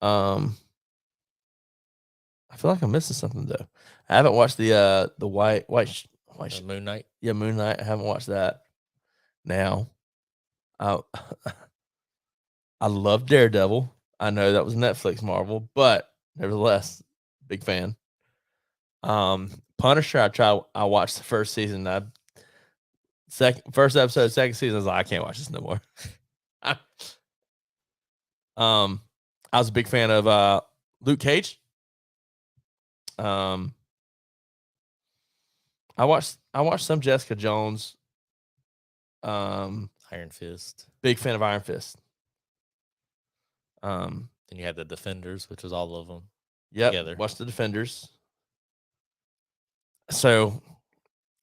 I feel like I'm missing something though. I haven't watched the white Moon Knight. Yeah, Moon Knight. I haven't watched that. Now, I I love Daredevil. I know that was Netflix Marvel, but nevertheless, big fan. Punisher. I watched the first season. First episode, second season. I was like, I can't watch this no more. I was a big fan of Luke Cage. I watched some Jessica Jones. Iron Fist. Big fan of Iron Fist. Then you had the Defenders, which was all of them. Yep. Together. Watch the Defenders. So,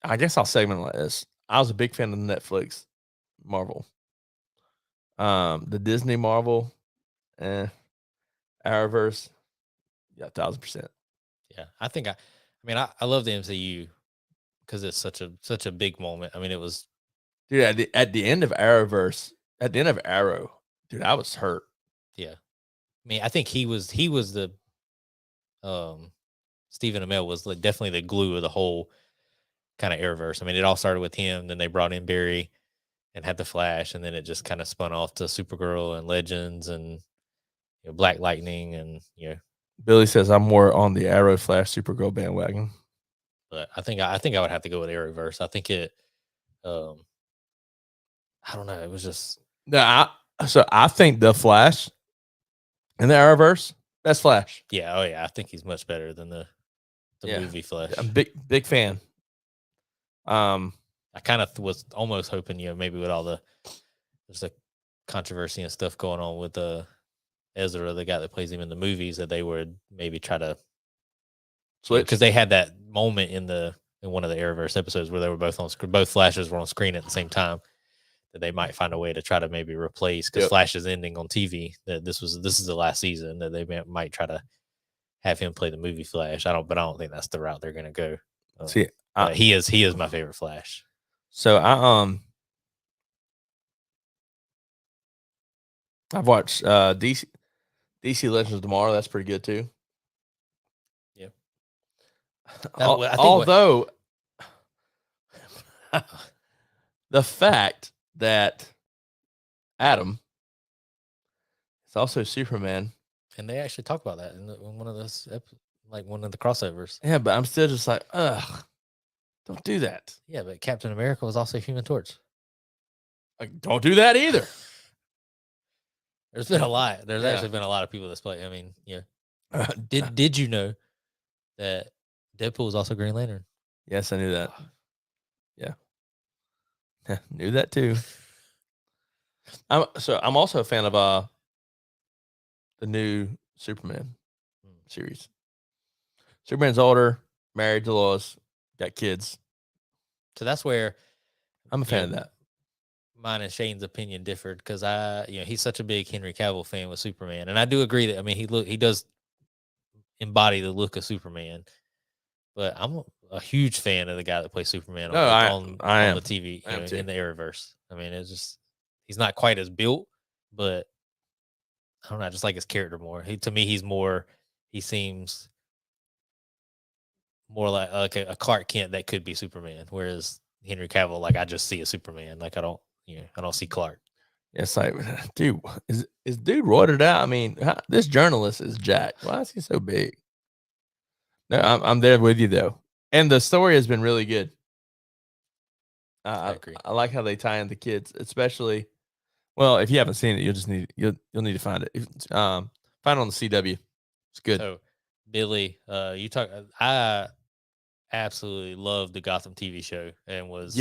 I guess I'll segment like this. I was a big fan of the Netflix Marvel. The Disney Marvel, Arrowverse, yeah, 1,000%. Yeah, I love the MCU because it's such a big moment. I mean, it was, dude, at the end of Arrowverse, at the end of Arrow, dude, I was hurt. Yeah, I mean, I think he was the Stephen Amell was like definitely the glue of the whole kind of Arrowverse. I mean, it all started with him. Then they brought in Barry and had the Flash, and then it just kind of spun off to Supergirl and Legends and Black Lightning and Billy says I'm more on the Arrow Flash Supergirl bandwagon. But I think I would have to go with Arrowverse. I think it. I don't know. It was just so I think the Flash and the Arrowverse, best Flash. Yeah. Oh yeah. I think he's much better than the movie Flash. I'm big fan. I kind of was almost hoping, maybe with all there's the controversy and stuff going on with Ezra, the guy that plays him in the movies, that they would maybe try to switch, because they had that moment in one of the Arrowverse episodes where they were both on screen, both Flashes were on screen at the same time, that they might find a way to try to maybe replace, because Flash is ending on TV, that this is the last season, that they might try to have him play the movie Flash. I don't think that's the route they're going to go. He is my favorite Flash. So I've watched DC Legends of Tomorrow. That's pretty good too. Yeah. Although the fact that Adam is also Superman, and they actually talk about that in one of those like one of the crossovers. Yeah, but I'm still just like, ugh, don't do that. Yeah, but Captain America was also Human Torch. Like, don't do that either. There's been a lot. There's actually been a lot of people that's play. I mean, yeah. Did you know that Deadpool was also Green Lantern? Yes, I knew that. Yeah. Knew that too. I'm also a fan of the new Superman series. Superman's older, married to Lois, got kids. So that's where I'm a fan of that. Mine and Shane's opinion differed, because he's such a big Henry Cavill fan with Superman, and I do agree that he does embody the look of Superman. But I'm a huge fan of the guy that plays Superman on the TV in the Arrowverse. I mean, it's just, he's not quite as built, but I don't know, I just like his character more. To me, he seems more like a Clark Kent that could be Superman, whereas Henry Cavill, like, I just see a Superman. Like, I don't see Clark. It's like, dude, is dude roided out? I mean, this journalist is jacked. Why is he so big? No, I'm there with you though, and the story has been really good. I agree. I like how they tie in the kids, especially. Well, if you haven't seen it, you'll need to find it. Find it on the CW. It's good. So, Billy, I absolutely loved the Gotham TV show and was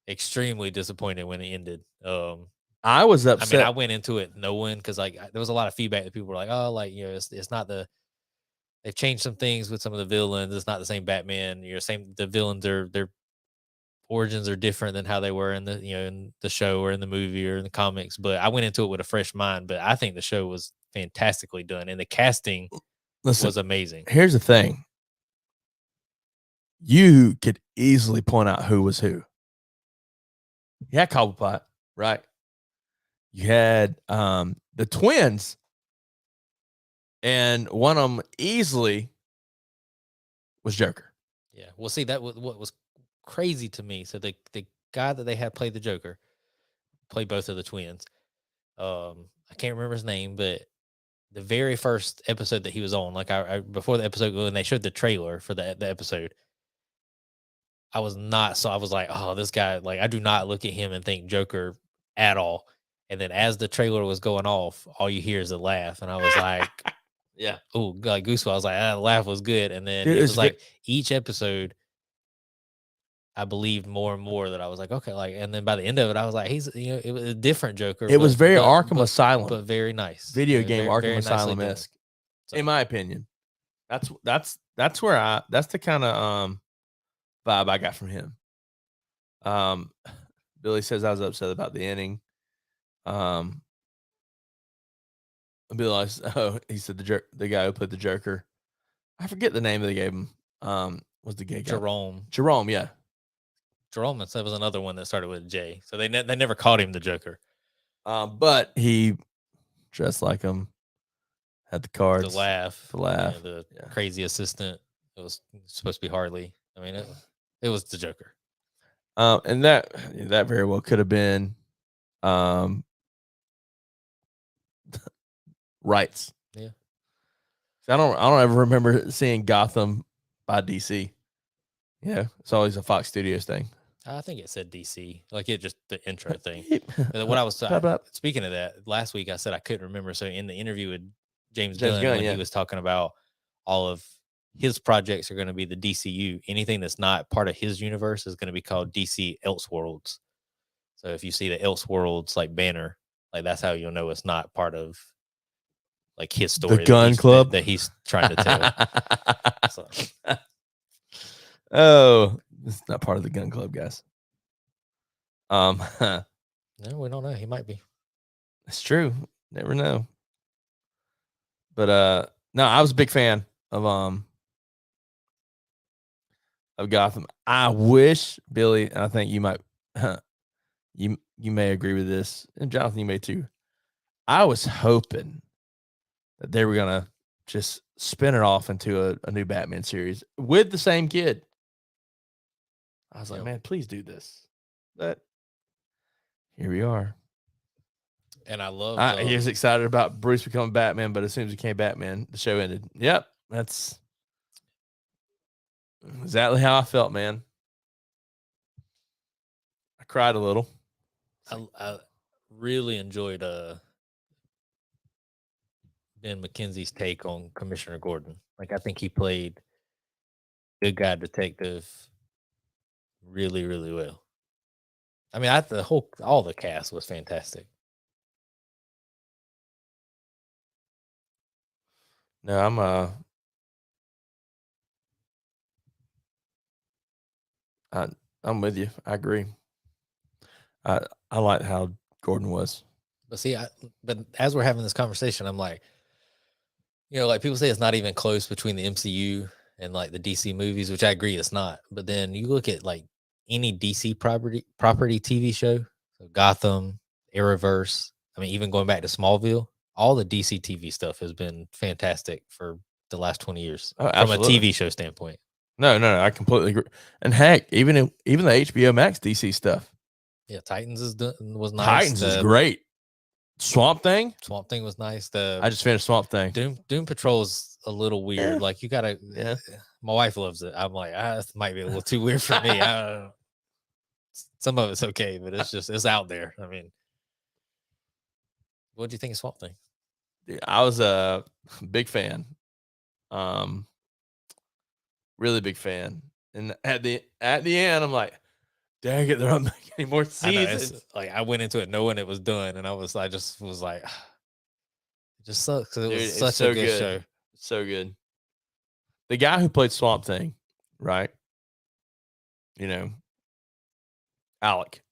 extremely disappointed when it ended. I was upset. I mean, I went into it knowing, because like there was a lot of feedback that people were like, oh, like, it's not they've changed some things with some of the villains. It's not the same Batman. The villains their origins are different than how they were in the show or in the movie or in the comics. But I went into it with a fresh mind. But I think the show was fantastically done, and the casting was amazing. Here's the thing: you could easily point out who was who. You had Cobblepot, right? You had the twins, and one of them easily was Joker. Yeah. Well, see, that was what was crazy to me. So the guy that they had play the Joker, played both of the twins. I can't remember his name, but the very first episode that he was on, like I before the episode when they showed the trailer for the episode, I was not so I was like, oh, this guy, like I do not look at him and think Joker at all. And then as the trailer was going off, all you hear is a laugh, and I was like, Yeah. oh, like goosebumps. I was like, the laugh was good. And then Dude, it it's was like each episode, I believed more and more that I was like, okay, like, and then by the end of it, I was like, he's, it was a different Joker. It was very Arkham but Asylum, very nice. video game very, Arkham very nicely Asylum done. esque, So, in my opinion. That's where that's the kind of vibe I got from him. Billy says I was upset about the ending. Billy, he said the guy who put the Joker. I forget the name they gave him. Was the gay guy Jerome? Jerome, yeah. Jerome, that was another one that started with J. So they never called him the Joker. But he dressed like him, had the cards, The laugh, the crazy assistant. It was supposed to be Harley. I mean, it was the Joker. And that very well could have been, rights. Yeah. I don't ever remember seeing Gotham by DC. Yeah, it's always a Fox Studios thing. I think it said DC, like it just the intro thing. What I was speaking of that last week, I said I couldn't remember. So in the interview with James Gunn, when he was talking about all of his projects are going to be the DCU, anything that's not part of his universe is going to be called DC Elseworlds. So if you see the Elseworlds like banner, like that's how you'll know it's not part of like his story, the Gun Club that he's trying to tell. So. Oh, it's not part of the Gun Club, guys. No, we don't know. He might be. It's true. Never know. But no, I was a big fan of Gotham. I wish, Billy, and I think you might you may agree with this, and Jonathan, you may too. I was hoping that they were gonna just spin it off into a new Batman series with the same kid. I was like, man, please do this. But here we are. And I love. He was excited about Bruce becoming Batman, but as soon as he became Batman, the show ended. Yep, that's exactly how I felt, man. I cried a little. I really enjoyed Ben McKenzie's take on Commissioner Gordon. Like, I think he played good guy detective really, really well. I mean, all the cast was fantastic. No, I'm with you. I agree. I like how Gordon was. But see, but as we're having this conversation, I'm like, like people say it's not even close between the MCU and like the DC movies, which I agree it's not. But then you look at like any DC property TV show, so Gotham, Arrowverse. I mean, even going back to Smallville, all the DC TV stuff has been fantastic for the last 20 years from a TV show standpoint. No, I completely agree. And heck, even the HBO Max DC stuff. Yeah, Titans was nice. Titans is great. Swamp Thing was nice. I just finished Swamp Thing. Doom Patrol is a little weird. Yeah. Like you gotta. Yeah. My wife loves it. I'm like, this might be a little too weird for me. Some of it's okay, but it's out there. I mean, what do you think of Swamp Thing? I was a big fan. Really big fan. And at the end, I'm like, dang it, they're not making any more seasons. Like I went into it knowing it was done, and I just was like, it just sucks. It was such a good show. So good. The guy who played Swamp Thing, right? Alec.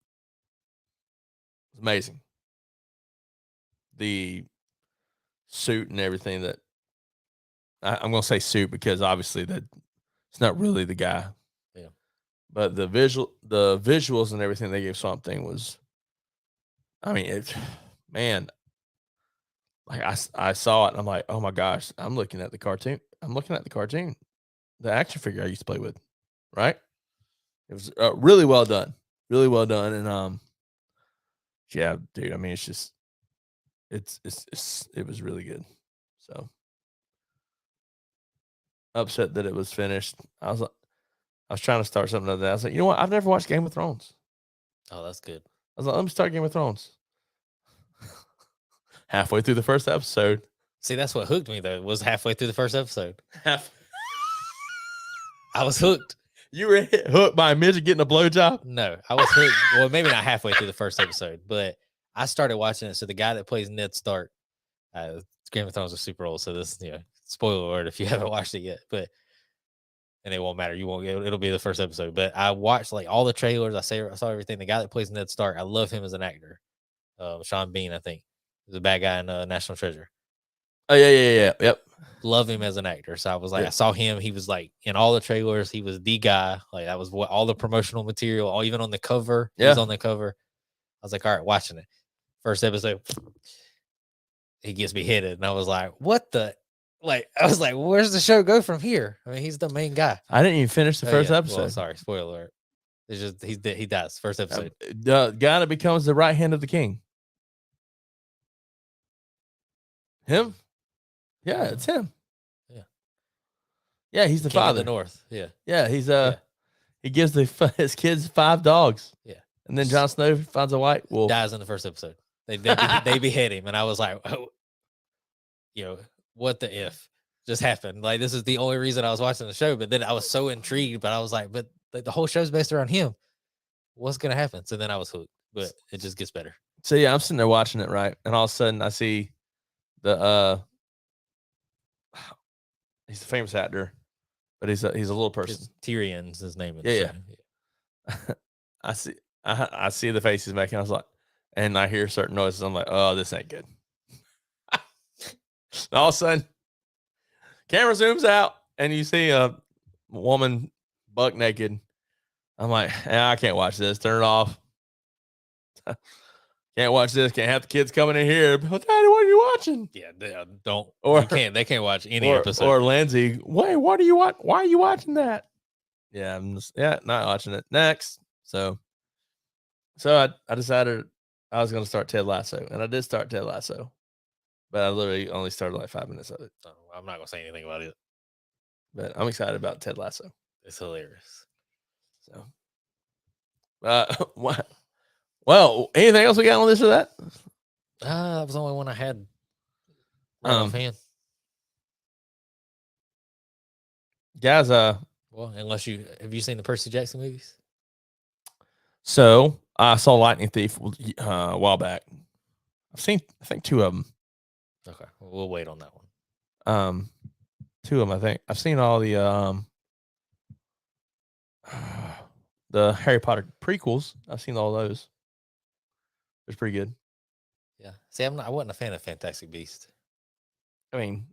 Amazing. The suit and everything that I'm going to say suit because obviously that it's not really the guy. Yeah. But the visuals and everything they gave Swamp Thing was, I mean, man, like I saw it and I'm like, oh my gosh, I'm looking at the cartoon. The action figure I used to play with, right? It was really well done, and yeah, dude. I mean, it's just it was really good. So upset that it was finished. I was trying to start something like that. I was like, you know what? I've never watched Game of Thrones. Oh, that's good. I was like, let me start Game of Thrones. Halfway through the first episode. See, that's what hooked me though. Was halfway through the first episode. Half. I was hooked. You were hooked by a midget getting a blowjob? No, I was hooked. Well, maybe not halfway through the first episode, but I started watching it. So the guy that plays Ned Stark, Game of Thrones is super old. So this, spoiler alert if you haven't watched it yet, and it won't matter. You won't. It'll be the first episode. But I watched like all the trailers. I saw everything. The guy that plays Ned Stark, I love him as an actor. Sean Bean, I think, is a bad guy in National Treasure. Oh yeah. Yep. Love him as an actor. So I was like, I saw him. He was like in all the trailers. He was the guy. Like that was what all the promotional material, all even on the cover. He was on the cover. I was like, all right, watching it. First episode, he gets beheaded, and I was like, what the? Like I was like, where's the show go from here? I mean, he's the main guy. I didn't even finish the first episode. Well, sorry, spoiler alert. It's just he dies first episode. The guy that becomes the right hand of the king. Him? Yeah, it's him. Yeah, he's the King father. of the North. Yeah, he's he gives his kids 5 dogs. Yeah, and then Jon Snow finds a white wolf. Dies in the first episode. They behead him, and I was like, oh, what the if just happened? Like this is the only reason I was watching the show. But then I was so intrigued. But I was like, but the whole show's based around him. What's gonna happen? So then I was hooked. But it just gets better. So yeah, I'm sitting there watching it, right, and all of a sudden I see the he's a famous actor, but he's a little person. Tyrion's his name. Yeah. I see the face he's making. I was like, and I hear certain noises. I'm like, oh, this ain't good. And all of a sudden, camera zooms out, and you see a woman buck naked. I'm like, I can't watch this. Turn it off. Can't watch this. Can't have the kids coming in here. Daddy, what are you watching? Yeah, don't. Or they can't watch any episode. Or Lindsay, wait, what are you watching? Why are you watching that? Yeah, not watching it. Next. So I decided I was going to start Ted Lasso, and I did start Ted Lasso, but I literally only started like 5 minutes of it. Oh, I'm not going to say anything about it, but I'm excited about Ted Lasso. It's hilarious. So, well, anything else we got on this or that? That was the only one I had. Fan. Guys, well, unless have you seen the Percy Jackson movies? So I saw Lightning Thief a while back. I've seen, I think, 2 of them. Okay, we'll wait on that one. 2 of them, I think. I've seen all the Harry Potter prequels. I've seen all those. It's pretty good. Yeah. See, I wasn't a fan of Fantastic Beasts. I mean,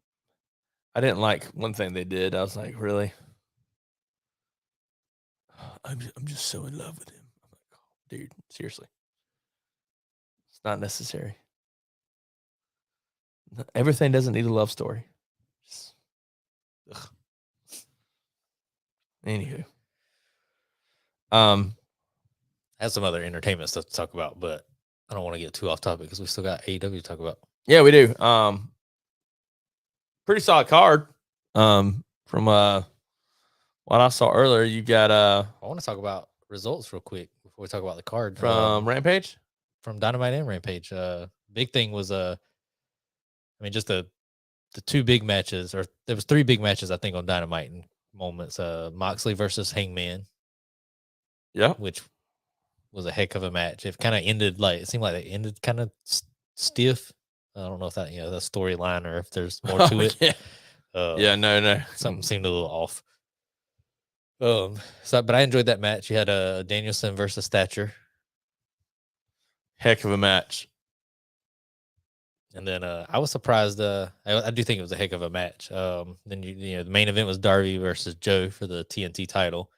I didn't like one thing they did. I was like, really? I'm just so in love with him. I'm like, oh, dude, seriously. It's not necessary. Everything doesn't need a love story. Anywho. I have some other entertainment stuff to talk about, but I don't want to get too off topic because we still got AEW to talk about. Yeah, we do. Pretty solid card. From what I saw earlier, you got I want to talk about results real quick before we talk about the card from Rampage, from Dynamite and Rampage. Big thing was just the 2 big matches, or there was 3 big matches I think on Dynamite and moments. Moxley versus Hangman. Yeah, which was a heck of a match. It kind of ended it seemed like it ended kind of stiff. I don't know if that the storyline or if there's more to it. Yeah. No. Something seemed a little off. But I enjoyed that match. You had Danielson versus Thatcher. Heck of a match. And then I was surprised. I do think it was a heck of a match. Then the main event was Darby versus Joe for the TNT title.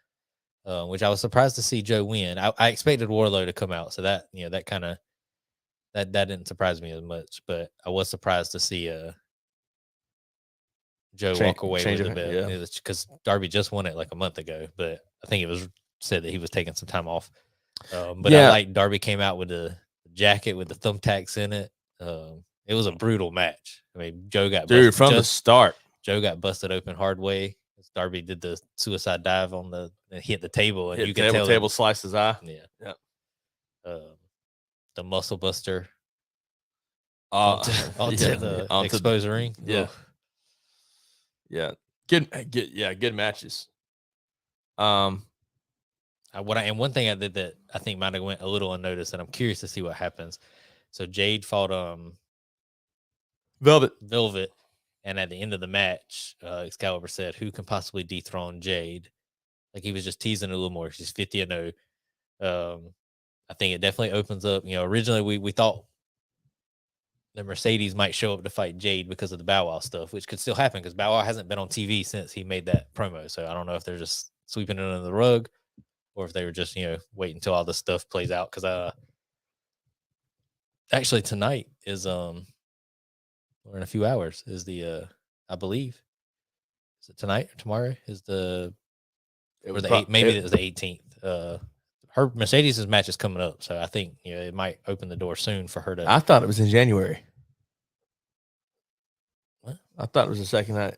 which I was surprised to see Joe win. I expected Warlow to come out, so that that kind of that didn't surprise me as much. But I was surprised to see Joe walk away with the belt because Darby just won it like a month ago. But I think it was said that he was taking some time off. But I like Darby came out with the jacket with the thumbtacks in it. It was a brutal match. I mean, Joe got busted from the start. Joe got busted open hard way. Darby did the suicide dive on and hit the table, and you can tell table sliced his eye. Yeah. The muscle buster onto the exposed ring. Yeah. Yeah. Good matches. And one thing I did that I think might have went a little unnoticed, and I'm curious to see what happens. So Jade fought Velvet, and at the end of the match, Excalibur said, "Who can possibly dethrone Jade?" Like he was just teasing a little more. She's 50-0. I think it definitely opens up. Originally we thought the Mercedes might show up to fight Jade because of the Bow Wow stuff, which could still happen because Bow Wow hasn't been on TV since he made that promo. So I don't know if they're just sweeping it under the rug or if they were just, waiting until all this stuff plays out. Because actually tonight is or in a few hours is the I believe, is it tonight or tomorrow is the it was the 18th. Her Mercedes' match is coming up, so I think it might open the door soon for her to. I thought it was in January. What? I thought it was the second night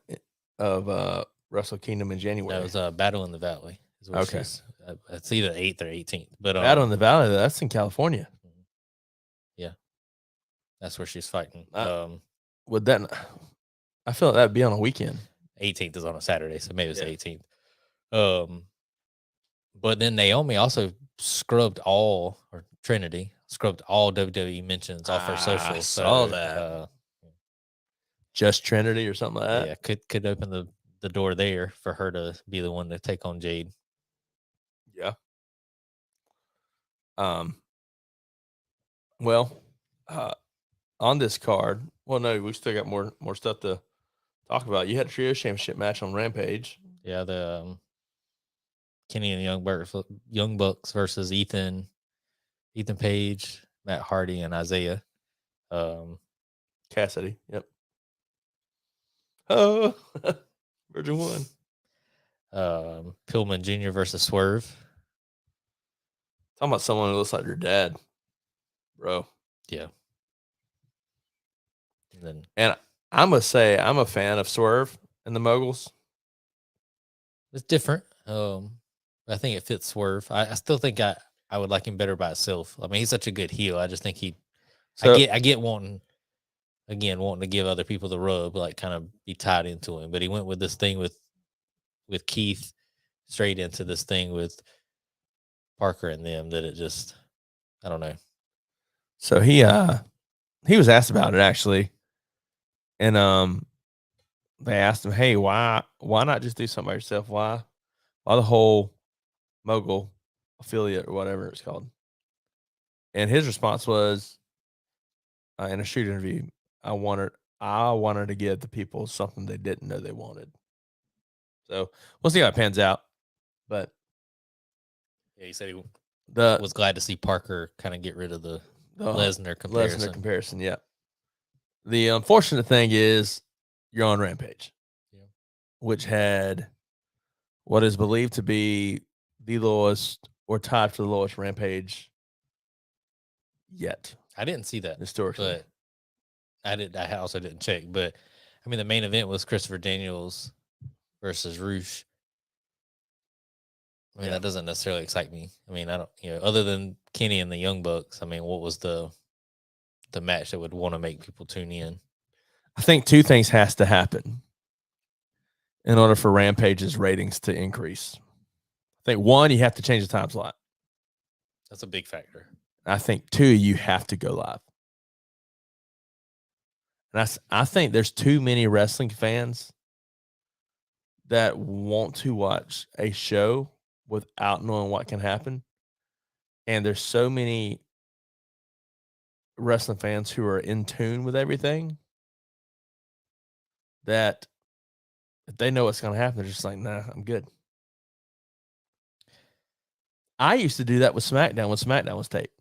of Wrestle Kingdom in January. That was Battle in the Valley. Okay, it's either 8th or 18th. But Battle in the Valley, that's in California. Yeah, that's where she's fighting. Would that? I feel like that'd be on a weekend. 18th is on a Saturday, so maybe it's the 18th. But then Naomi also Trinity scrubbed all WWE mentions off her socials. I saw that. Just Trinity or something like that. Yeah, could open the door there for her to be the one to take on Jade. Yeah. Well, on this card, we still got more stuff to talk about. You had a trio championship match on Rampage. Yeah, the Kenny and the Young Bucks versus Ethan Page, Matt Hardy, and Isaiah Cassidy. Yep. Oh, Virgin One. Pillman Jr. versus Swerve. Talking about someone who looks like your dad, bro. Yeah. And I must say, I'm a fan of Swerve and the Moguls. It's different. I think it fits Swerve. I still think I would like him better by itself. I mean, he's such a good heel. I just think I get wanting to give other people the rub, like kind of be tied into him. But he went with this thing with Keith straight into this thing with Parker and them that it just, I don't know. So he was asked about it actually. And they asked him, "Hey, why not just do something by yourself? Why the whole Mogul affiliate or whatever it's called?" And his response was, in a shoot interview, I wanted to give the people something they didn't know they wanted. So we'll see how it pans out. But yeah, he said he was glad to see Parker kind of get rid of the Lesnar comparison. Yeah. The unfortunate thing is you're on Rampage, which had what is believed to be the lowest or tied for the lowest Rampage yet. I didn't see that historically, but I also didn't check. But I mean, the main event was Christopher Daniels versus Roosh. I mean, that doesn't necessarily excite me. I mean, I don't, other than Kenny and the Young Bucks. I mean, what was the match that would want to make people tune in? I think two things has to happen in order for Rampage's ratings to increase. I think one, you have to change the time slot. That's a big factor. I think two, you have to go live. And I think there's too many wrestling fans that want to watch a show without knowing what can happen. And there's so many wrestling fans who are in tune with everything that if they know what's going to happen, they're just like, nah, I'm good. I used to do that with SmackDown when SmackDown was taped.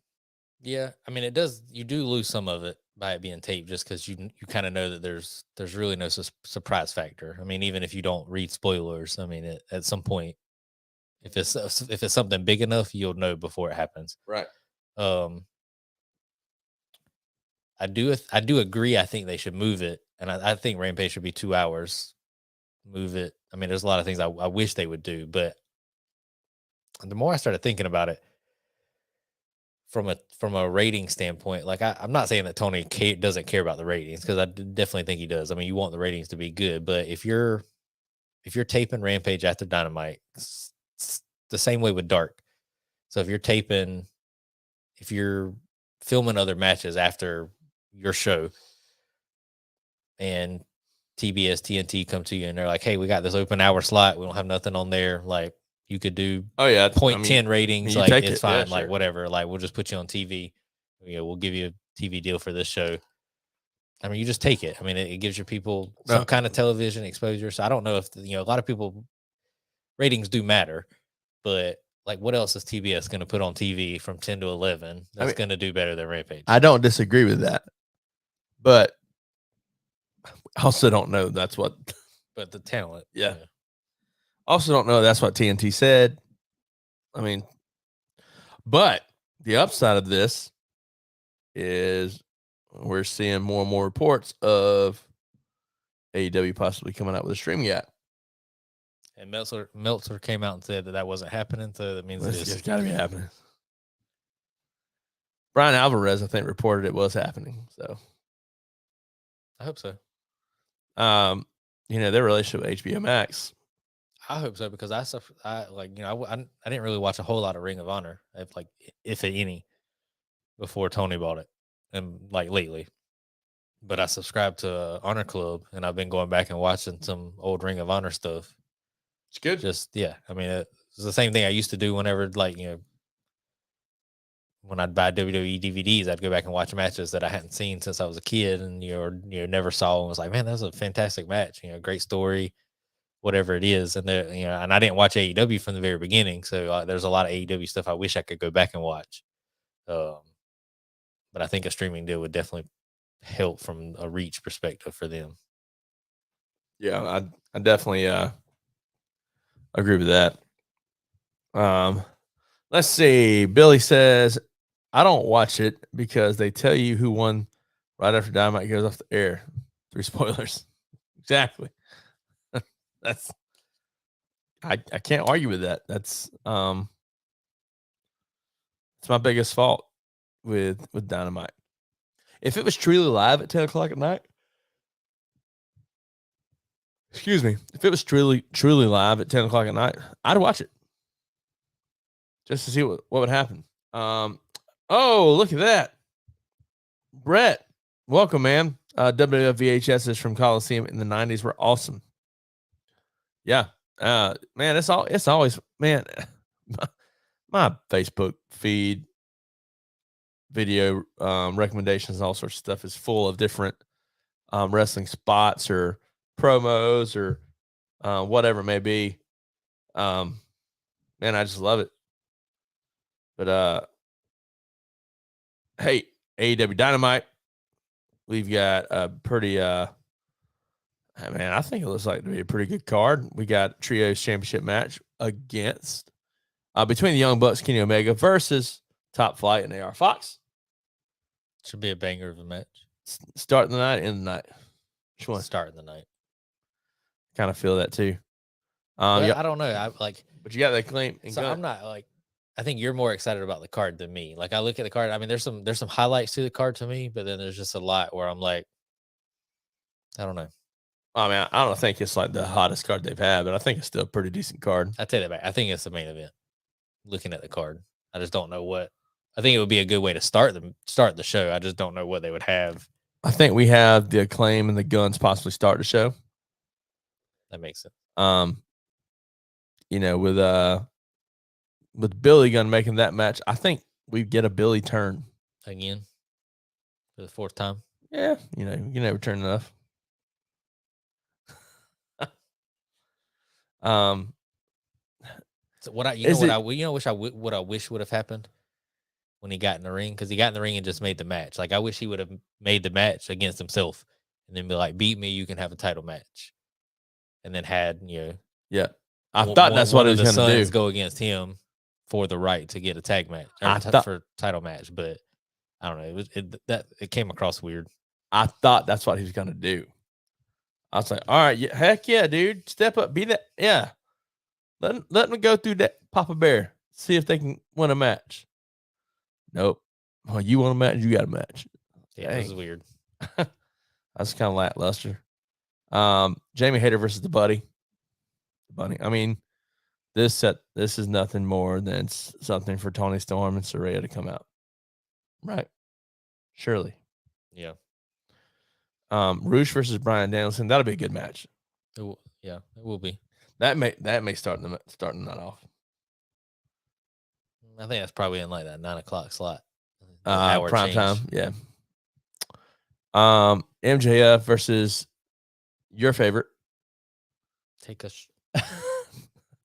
Yeah, I mean, it does. You do lose some of it by it being taped, just because you kind of know that there's really no surprise factor. I mean, even if you don't read spoilers, I mean, at some point, if it's something big enough, you'll know before it happens. Right. I do agree. I think they should move it, and I think Rampage should be 2 hours. Move it. I mean, there's a lot of things I wish they would do, but the more I started thinking about it, from a rating standpoint, like I'm not saying that Tony doesn't care about the ratings, because I definitely think he does. I mean, you want the ratings to be good, but if you're taping Rampage after Dynamite, it's the same way with Dark. So if you're filming other matches after your show, and TBS TNT come to you and they're like, "Hey, we got this open hour slot. We don't have nothing on there. Like, you could do 0.10 ratings. Like, it's fine. Yeah, like, whatever. Like, we'll just put you on TV. We'll give you a TV deal for this show." I mean, you just take it. I mean, it gives your people some kind of television exposure. So I don't know if a lot of people, ratings do matter, but like, what else is TBS going to put on TV from 10 to 11 that's going to do better than Rampage? I don't disagree with that, but I also don't know that's what. But the talent, yeah. Also don't know that's what TNT said. I mean, but the upside of this is we're seeing more and more reports of AEW possibly coming out with a streaming app. And Meltzer came out and said that wasn't happening, so that means it's got to be happening. Brian Alvarez, I think, reported it was happening. So I hope so. Their relationship with HBO Max. I hope so, because I didn't really watch a whole lot of Ring of Honor, if any, before Tony bought it, and like lately. But I subscribed to Honor Club, and I've been going back and watching some old Ring of Honor stuff. It's good. I mean, it's the same thing I used to do whenever, when I'd buy WWE DVDs, I'd go back and watch matches that I hadn't seen since I was a kid, and never saw, and was like, man, that was a fantastic match. Great story, whatever it is. And and I didn't watch AEW from the very beginning, so there's a lot of AEW stuff I wish I could go back and watch. But I think a streaming deal would definitely help from a reach perspective for them. Yeah, I definitely agree with that. Let's see. Billy says, I don't watch it because they tell you who won right after Dynamite goes off the air. 3 spoilers. Exactly. I can't argue with that. That's my biggest fault with Dynamite. If it was truly live at 10 o'clock at night, excuse me, if it was truly live at 10 o'clock at night, I'd watch it just to see what would happen. Oh, look at that. Brett, welcome, man. WWF VHSs from Coliseum in the 90s were awesome. Yeah. Man, it's always, man, my Facebook feed, video recommendations and all sorts of stuff is full of different wrestling spots or promos or whatever it may be. Man, I just love it. But hey, AEW Dynamite, we've got a pretty man, I think it looks like to be a pretty good card. We got Trios Championship match against between the Young Bucks, Kenny Omega versus Top Flight and AR Fox. Should be a banger of a match. Starting the night, end the night. Which one? Starting the night. Kind of feel that too. I don't know. But you got that claim. So I'm not I think you're more excited about the card than me. Like, I look at the card. I mean, there's some highlights to the card to me, but then there's just a lot where I'm like, I don't know. I mean, I don't think it's like the hottest card they've had, but I think it's still a pretty decent card. I take that back. I think it's the main event. Looking at the card, I just don't know what. I think it would be a good way to start the show. I just don't know what they would have. I think we have the Acclaim and the Guns possibly start the show. That makes sense. With Billy Gunn making that match, I think we get a Billy turn again for the 4th time. Yeah, you never turn enough. So what I wish would have happened when he got in the ring, because he got in the ring and just made the match. Like I wish he would have made the match against himself and then be like, beat me, you can have a title match, and then had Yeah, I thought that's what he was going to do. Go against him for the right to get a tag match for title match, but I don't know. It came across weird. I thought that's what he was gonna do. I was like, all right, yeah, heck yeah, dude, step up, be that, yeah. Let them go through that Papa Bear, see if they can win a match. Nope. Oh, you want a match? You got a match. Yeah, Dang. It was weird. That's kind of lackluster. Jamie Hayter versus the Buddy. I mean, this is nothing more than something for Tony Storm and Saraya to come out, right? Surely. Yeah. Roosh versus Bryan Danielson. That'll be a good match. It will be. That may starting that off. I think that's probably in like that 9 o'clock slot. Prime time. Yeah. MJF versus your favorite. Take us.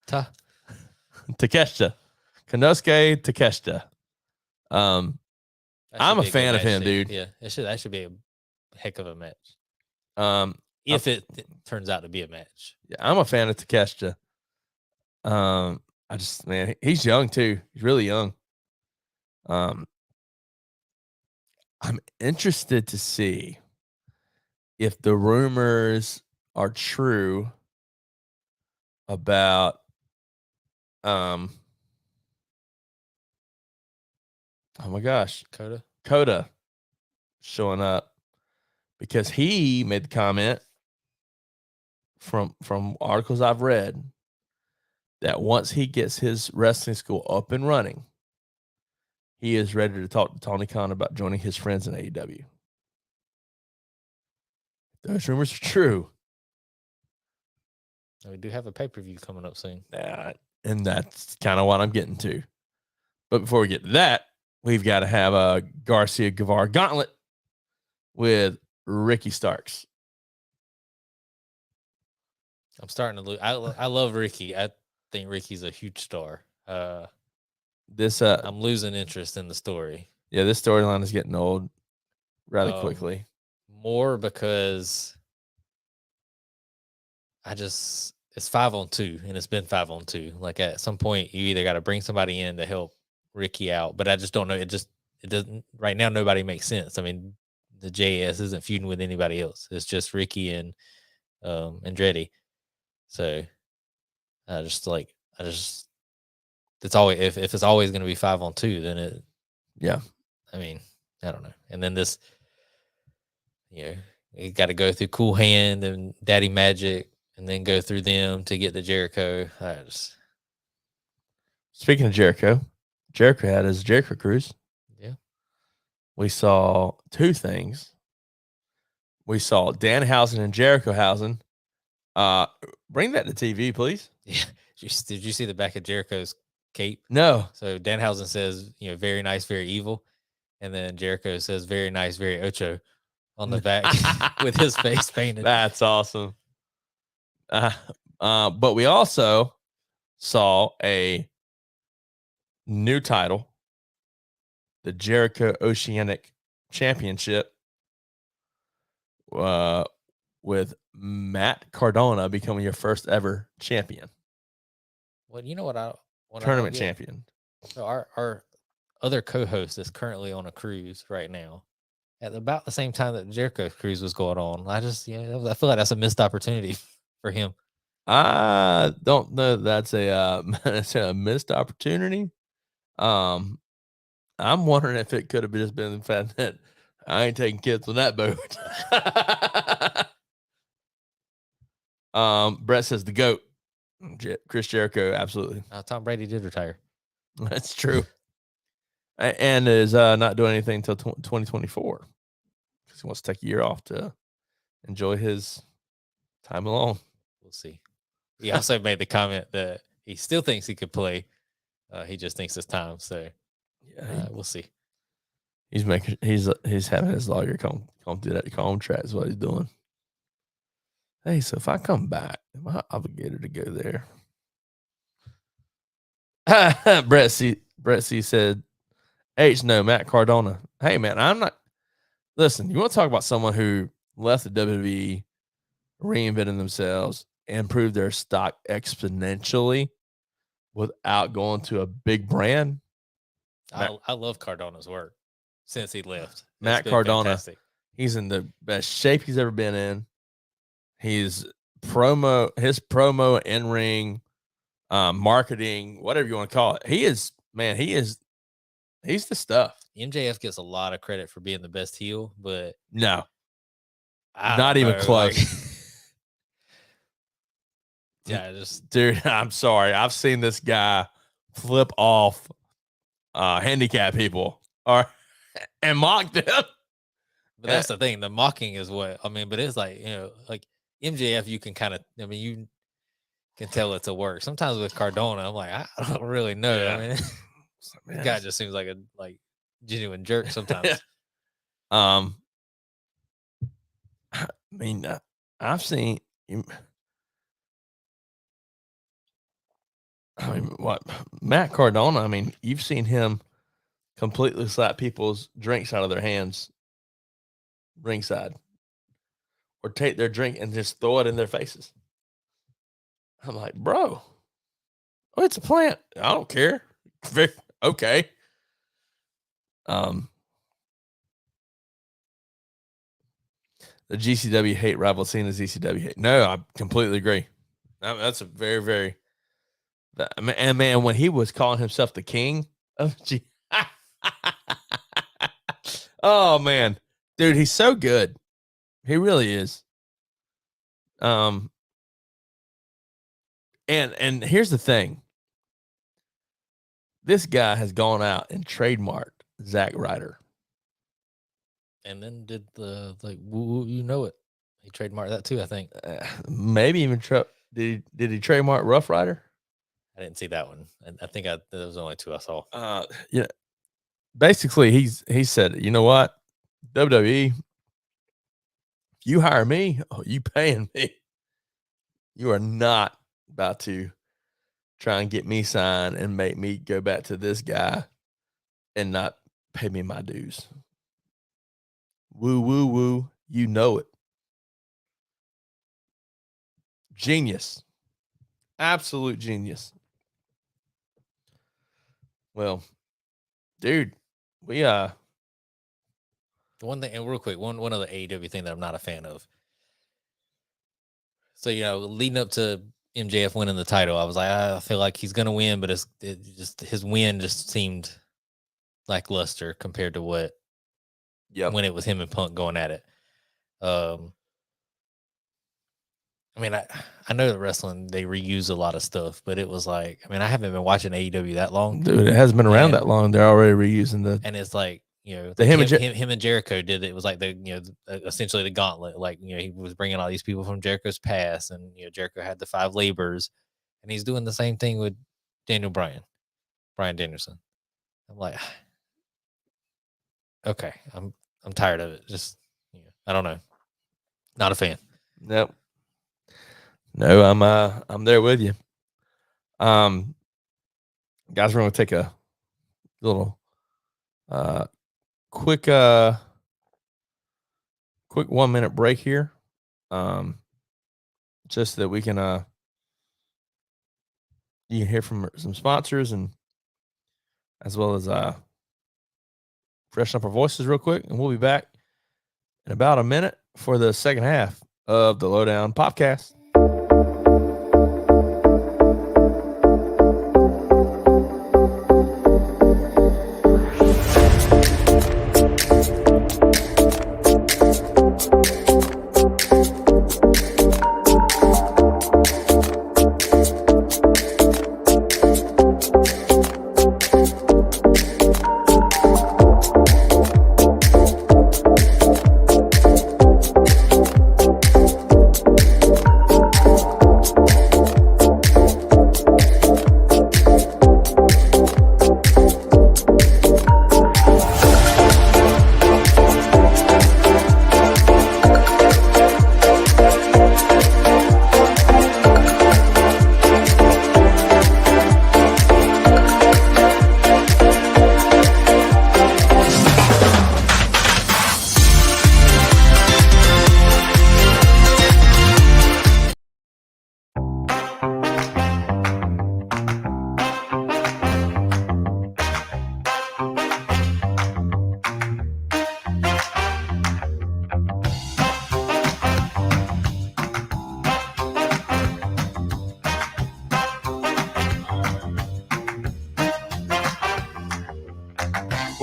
Takeshita. Konosuke Takeshita. I'm a fan of him, dude. Yeah, that should be a heck of a match. If it turns out to be a match. Yeah, I'm a fan of Takeshita. He's young too. He's really young. I'm interested to see if the rumors are true about oh my gosh, Coda showing up, because he made the comment from articles I've read that once he gets his wrestling school up and running, he is ready to talk to Tony Khan about joining his friends in AEW. Those rumors are true. We do have a pay-per-view coming up soon. And that's kind of what I'm getting to. But before we get to that, we've got to have a Garcia Guevara gauntlet with Ricky Starks. I'm starting to lose. I love Ricky. I think Ricky's a huge star. I'm losing interest in the story. Yeah, this storyline is getting old rather quickly. More because it's 5-on-2, and it's been 5-on-2. Like at some point, you either got to bring somebody in to help Ricky out, but I just don't know. It doesn't right now. Nobody makes sense. I mean, the JS isn't feuding with anybody else. It's just Ricky and Andretti. So it's always if it's always going to be 5-on-2, then it. Yeah. I mean, I don't know. And then this, you got to go through Cool Hand and Daddy Magic, and then go through them to get to Jericho. Speaking of Jericho had his Jericho cruise. Yeah. We saw two things. We saw Danhausen and Jerichohausen. Bring that to TV, please. Yeah. Did you see the back of Jericho's cape? No. So Danhausen says, very nice, very evil. And then Jericho says, very nice, very ocho on the back with his face painted. That's awesome. But we also saw a new title, the Jericho Oceanic Championship, with Matt Cardona becoming your first ever champion. Well, you know what tournament champion. So our other co-host is currently on a cruise right now at about the same time that Jericho's cruise was going on. I feel like that's a missed opportunity for him. I don't know. That's a missed opportunity. I'm wondering if it could have just been the fact that I ain't taking kids on that boat. Brett says the GOAT. Chris Jericho, absolutely. Tom Brady did retire. That's true. And is not doing anything until 2024 because he wants to take a year off to enjoy his time alone. We'll see. He also made the comment that he still thinks he could play. He just thinks it's time. So yeah, we'll see. He's having his lawyer come through that contract is what he's doing. Hey, so if I come back, am I obligated to go there? Brett C said, H no, Matt Cardona. Hey man, I'm not. Listen, you want to talk about someone who left the WWE, reinvented themselves, improved their stock exponentially without going to a big brand? I love Cardona's work since he left. Matt It's been Cardona, fantastic. he's in the best shape he's ever been in. His promo in ring, marketing, whatever you want to call it. He's the stuff. MJF gets a lot of credit for being the best heel, but No, I not don't even know, close. Yeah, just Dude, I'm sorry. I've seen this guy flip off handicap people and mock them. But that's the thing. The mocking is what I mean. But it's like, like MJF, you can kind of, you can tell it's a work. Sometimes with Cardona, I'm like, I don't really know. Yeah. I mean, the guy just seems like a genuine jerk sometimes. I mean, I've seen. I mean, what Matt Cardona? I mean, you've seen him completely slap people's drinks out of their hands ringside, or take their drink and just throw it in their faces. I'm like, bro, it's a plant. I don't care. Okay. The GCW hate rival scene is ECW hate. No, I completely agree. That's a very, very. And man, when he was calling himself the king of G, oh man, dude, he's so good. He really is. And here's the thing. This guy has gone out and trademarked Zack Ryder. And then did the woo, you know it. He trademarked that too, I think. Maybe even did he trademark Rough Rider? I didn't see that one. I think there was only two I saw. Yeah. Basically, he said, you know what, WWE, if you hire me, you paying me. You are not about to try and get me signed and make me go back to this guy and not pay me my dues. Woo, woo, woo. You know it. Genius. Absolute genius. Well, dude, we one thing, and real quick, one other AEW thing that I'm not a fan of. So, leading up to MJF winning the title, I was like, I feel like he's gonna win, but his win just seemed lackluster compared to what when it was him and Punk going at it. I mean, I know that wrestling, they reuse a lot of stuff, but it was like, I mean, I haven't been watching AEW that long. Dude, it hasn't been around that long. They're already reusing and it's like, him and Jericho did it. It was like essentially the gauntlet. Like, he was bringing all these people from Jericho's past, and Jericho had the 5 labors, and he's doing the same thing with Brian Danielson. I'm like, okay, I'm tired of it. Just, I don't know, not a fan. Nope. No, I'm there with you. Guys, we're gonna take a little quick 1 minute break here. Just so that we can you can hear from some sponsors, and as well as freshen up our voices real quick, and we'll be back in about a minute for the second half of the Lowdown Popcast.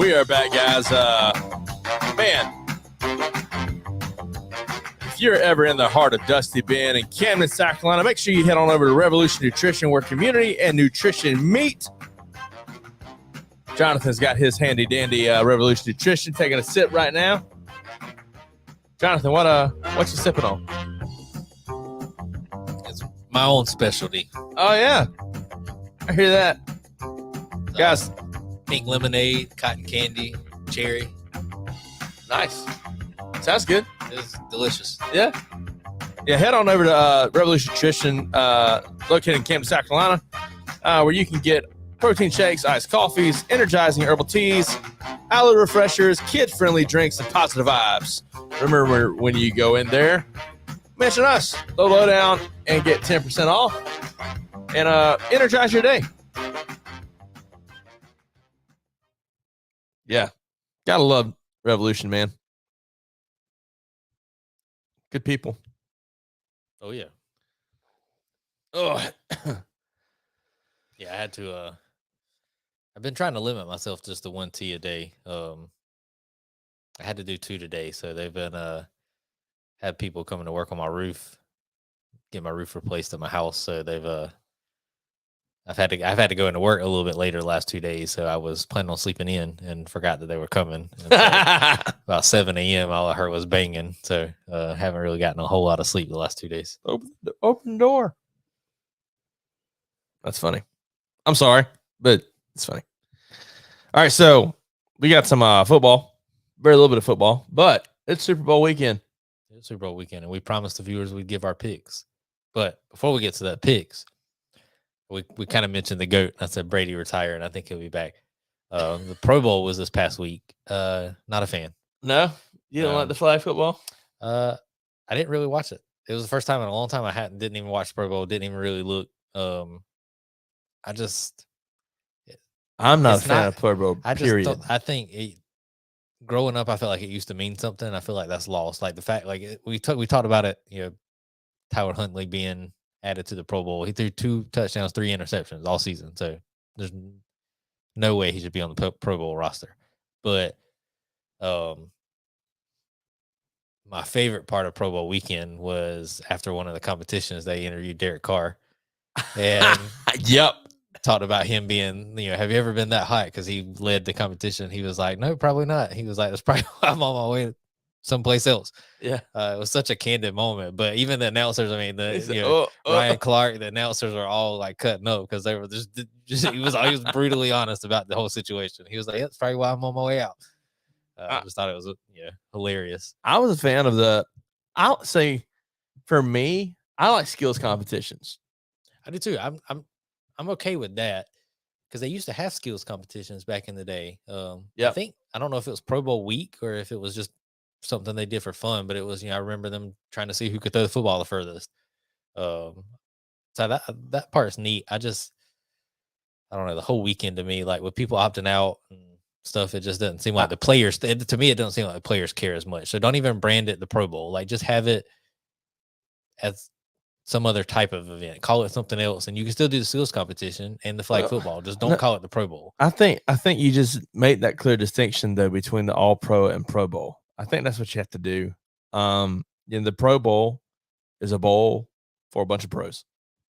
We are back, guys. Man, if you're ever in the heart of Dusty Bend in Camden, South Carolina, make sure you head on over to Revolution Nutrition, where community and nutrition meet. Jonathan's got his handy dandy Revolution Nutrition, taking a sip right now. Jonathan, what you sipping on? It's my own specialty. Oh yeah, I hear that, guys. Pink lemonade, cotton candy, cherry. Nice. Sounds good. It's delicious. Yeah. Head on over to Revolution Nutrition, located in Camden, South Carolina, where you can get protein shakes, iced coffees, energizing herbal teas, aloe refreshers, kid-friendly drinks, and positive vibes. Remember, when you go in there, mention us, the Lowdown, and get 10% off and energize your day. Yeah. Gotta love Revolution, man. Good people. Oh yeah. Oh. Yeah, I had to I've been trying to limit myself just to 1 tea a day. I had to do 2 today, so they've been had people coming to work on my roof, get my roof replaced at my house. So they've I've had to go into work a little bit later the last 2 days, so I was planning on sleeping in and forgot that they were coming. And so about 7 a.m., all I heard was banging. So haven't really gotten a whole lot of sleep the last 2 days. Open the door. That's funny. I'm sorry, but it's funny. All right, so we got some football, very little bit of football, but it's Super Bowl weekend. It's Super Bowl weekend, and we promised the viewers we'd give our picks. But before we get to that picks, we kind of mentioned the GOAT. I said Brady retired, and I think he'll be back. The Pro Bowl was this past week. Not a fan. No? You don't like the flag football? I didn't really watch it. It was the first time in a long time I didn't even watch Pro Bowl, didn't even really look. I'm not a fan of Pro Bowl, period. I think growing up, I felt like it used to mean something. I feel like that's lost. Like the fact, like we talked about it, Tyler Huntley being added to the Pro Bowl. He threw 2 touchdowns, 3 interceptions all season. So there's no way he should be on the Pro Bowl roster. But my favorite part of Pro Bowl weekend was after one of the competitions, they interviewed Derek Carr. And yep. Talked about him being, have you ever been that hot? Because he led the competition. He was like, no, probably not. He was like, that's probably why I'm on my way someplace else. Yeah. It was such a candid moment. But even the announcers, said, Ryan Clark, the announcers are all like cutting up because they were just he was brutally honest about the whole situation. He was like, that's probably why I'm on my way out. I just thought it was hilarious. I was a fan of I'll say, for me, I like skills competitions. I do too. I'm okay with that because they used to have skills competitions back in the day. I don't know if it was Pro Bowl week or if it was just something they did for fun, but it was, I remember them trying to see who could throw the football the furthest. So that part's neat. I don't know, the whole weekend to me, like with people opting out and stuff, it just doesn't seem like the players, to me, it doesn't seem like the players care as much. So don't even brand it the Pro Bowl. Like just have it as some other type of event. Call it something else, and you can still do the skills competition and the flag football. Just don't call it the Pro Bowl. I think you just made that clear distinction though between the All Pro and Pro Bowl. I think that's what you have to do. The Pro Bowl is a bowl for a bunch of pros,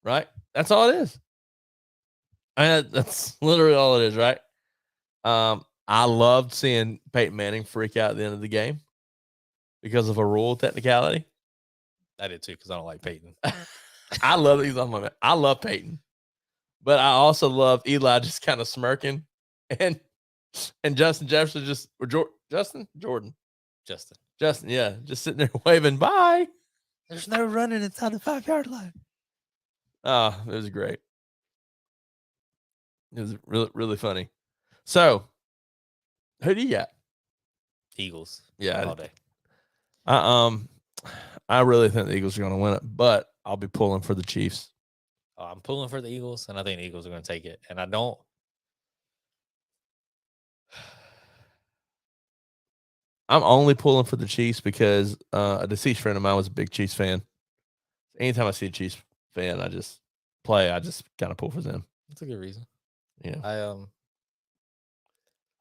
right? That's all it is. That's literally all it is, right? I loved seeing Peyton Manning freak out at the end of the game because of a rule technicality. I did too because I don't like Peyton. I love these. I love Peyton, but I also love Eli just kind of smirking, and Justin Jefferson Jordan, yeah, just sitting there waving bye. There's no running inside the 5-yard line. Oh, it was great. It was really, really funny. So, who do you got? Eagles. Yeah, all day. I really think the Eagles are going to win it, but I'll be pulling for the Chiefs. I'm pulling for the Eagles, and I think the Eagles are going to take it. And I'm only pulling for the Chiefs because a deceased friend of mine was a big Chiefs fan. Anytime I see a Chiefs fan, I just kind of pull for them. That's a good reason. Yeah.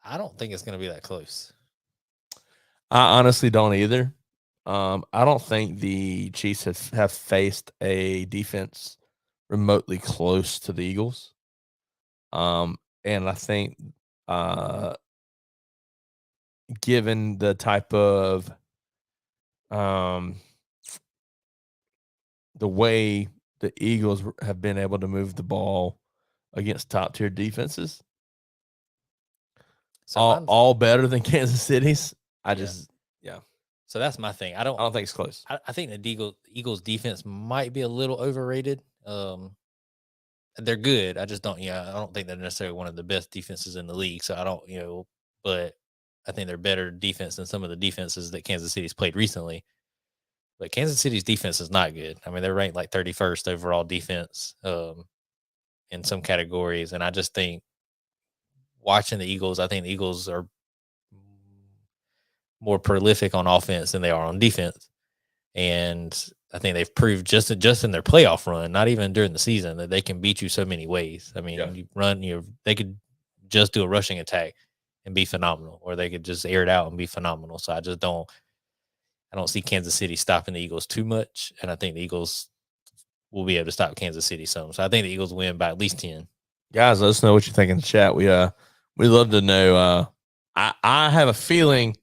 I don't think it's going to be that close. I honestly don't either. I don't think the Chiefs have faced a defense remotely close to the Eagles. And I think, given the type of the way the Eagles have been able to move the ball against top tier defenses, So all better than Kansas City's. So that's my thing. I don't think it's close. I think the Eagles defense might be a little overrated. They're good. I just don't. I don't think they're necessarily one of the best defenses in the league. So I don't. But I think they're better defense than some of the defenses that Kansas City's played recently. But Kansas City's defense is not good. I mean, they're ranked like 31st overall defense in some categories, and I just think watching the Eagles, I think the Eagles are more prolific on offense than they are on defense. And I think they've proved just in their playoff run, not even during the season, that they can beat you so many ways. I mean, they could just do a rushing attack and be phenomenal, or they could just air it out and be phenomenal. So I don't see Kansas City stopping the Eagles too much. And I think the Eagles will be able to stop Kansas City some. So I think the Eagles win by at least 10. Guys, let us know what you think in the chat. We love to know. I have a feeling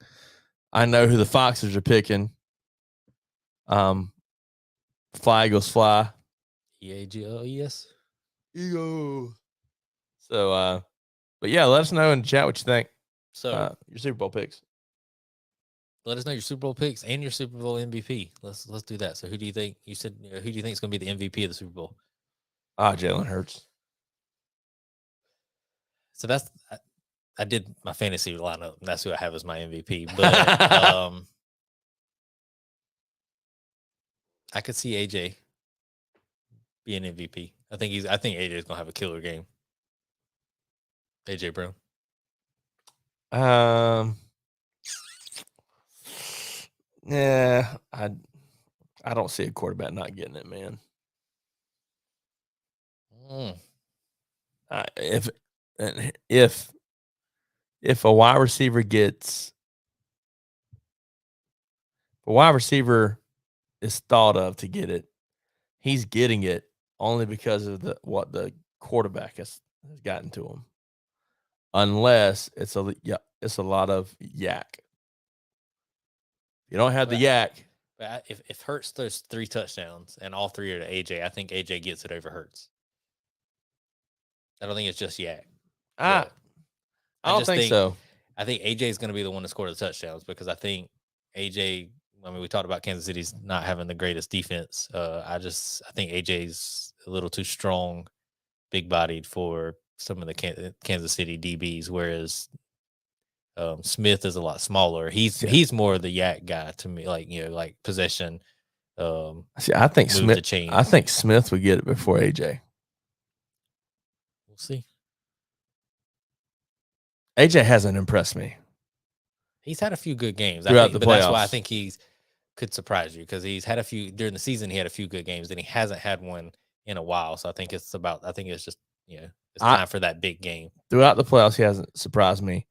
I know who the Foxers are picking. Fly Eagles fly. EAGLES. Eagles. So but yeah, let us know in the chat what you think. So your Super Bowl picks. Let us know your Super Bowl picks and your Super Bowl MVP. Let's do that. So who do you think who do you think is going to be the MVP of the Super Bowl? Jalen Hurts. So that's I did my fantasy lineup. That's who I have as my MVP. But I could see AJ be an MVP. I think AJ is gonna have a killer game. AJ Brown. Yeah, I don't see a quarterback not getting it, man. If a wide receiver is thought of to get it, he's getting it only because of what the quarterback has gotten to him. Unless it's a lot of yak. You don't have the yak. But if Hurts throws 3 touchdowns and all 3 are to AJ, I think AJ gets it over Hurts. I don't think it's just yak. I don't think so. I think AJ is going to be the one to score the touchdowns because I think AJ. I mean, we talked about Kansas City's not having the greatest defense. I think AJ's a little too strong, big-bodied for some of the Kansas City DBs, whereas Smith is a lot smaller. He's more of the yak guy to me, like possession. I think Smith would get it before AJ. We'll see. AJ hasn't impressed me. He's had a few good games throughout the playoffs. That's why I think could surprise you because he's had a few during the season. He had a few good games, and he hasn't had one in a while. So I think it's just it's time for that big game. Throughout the playoffs, he hasn't surprised me,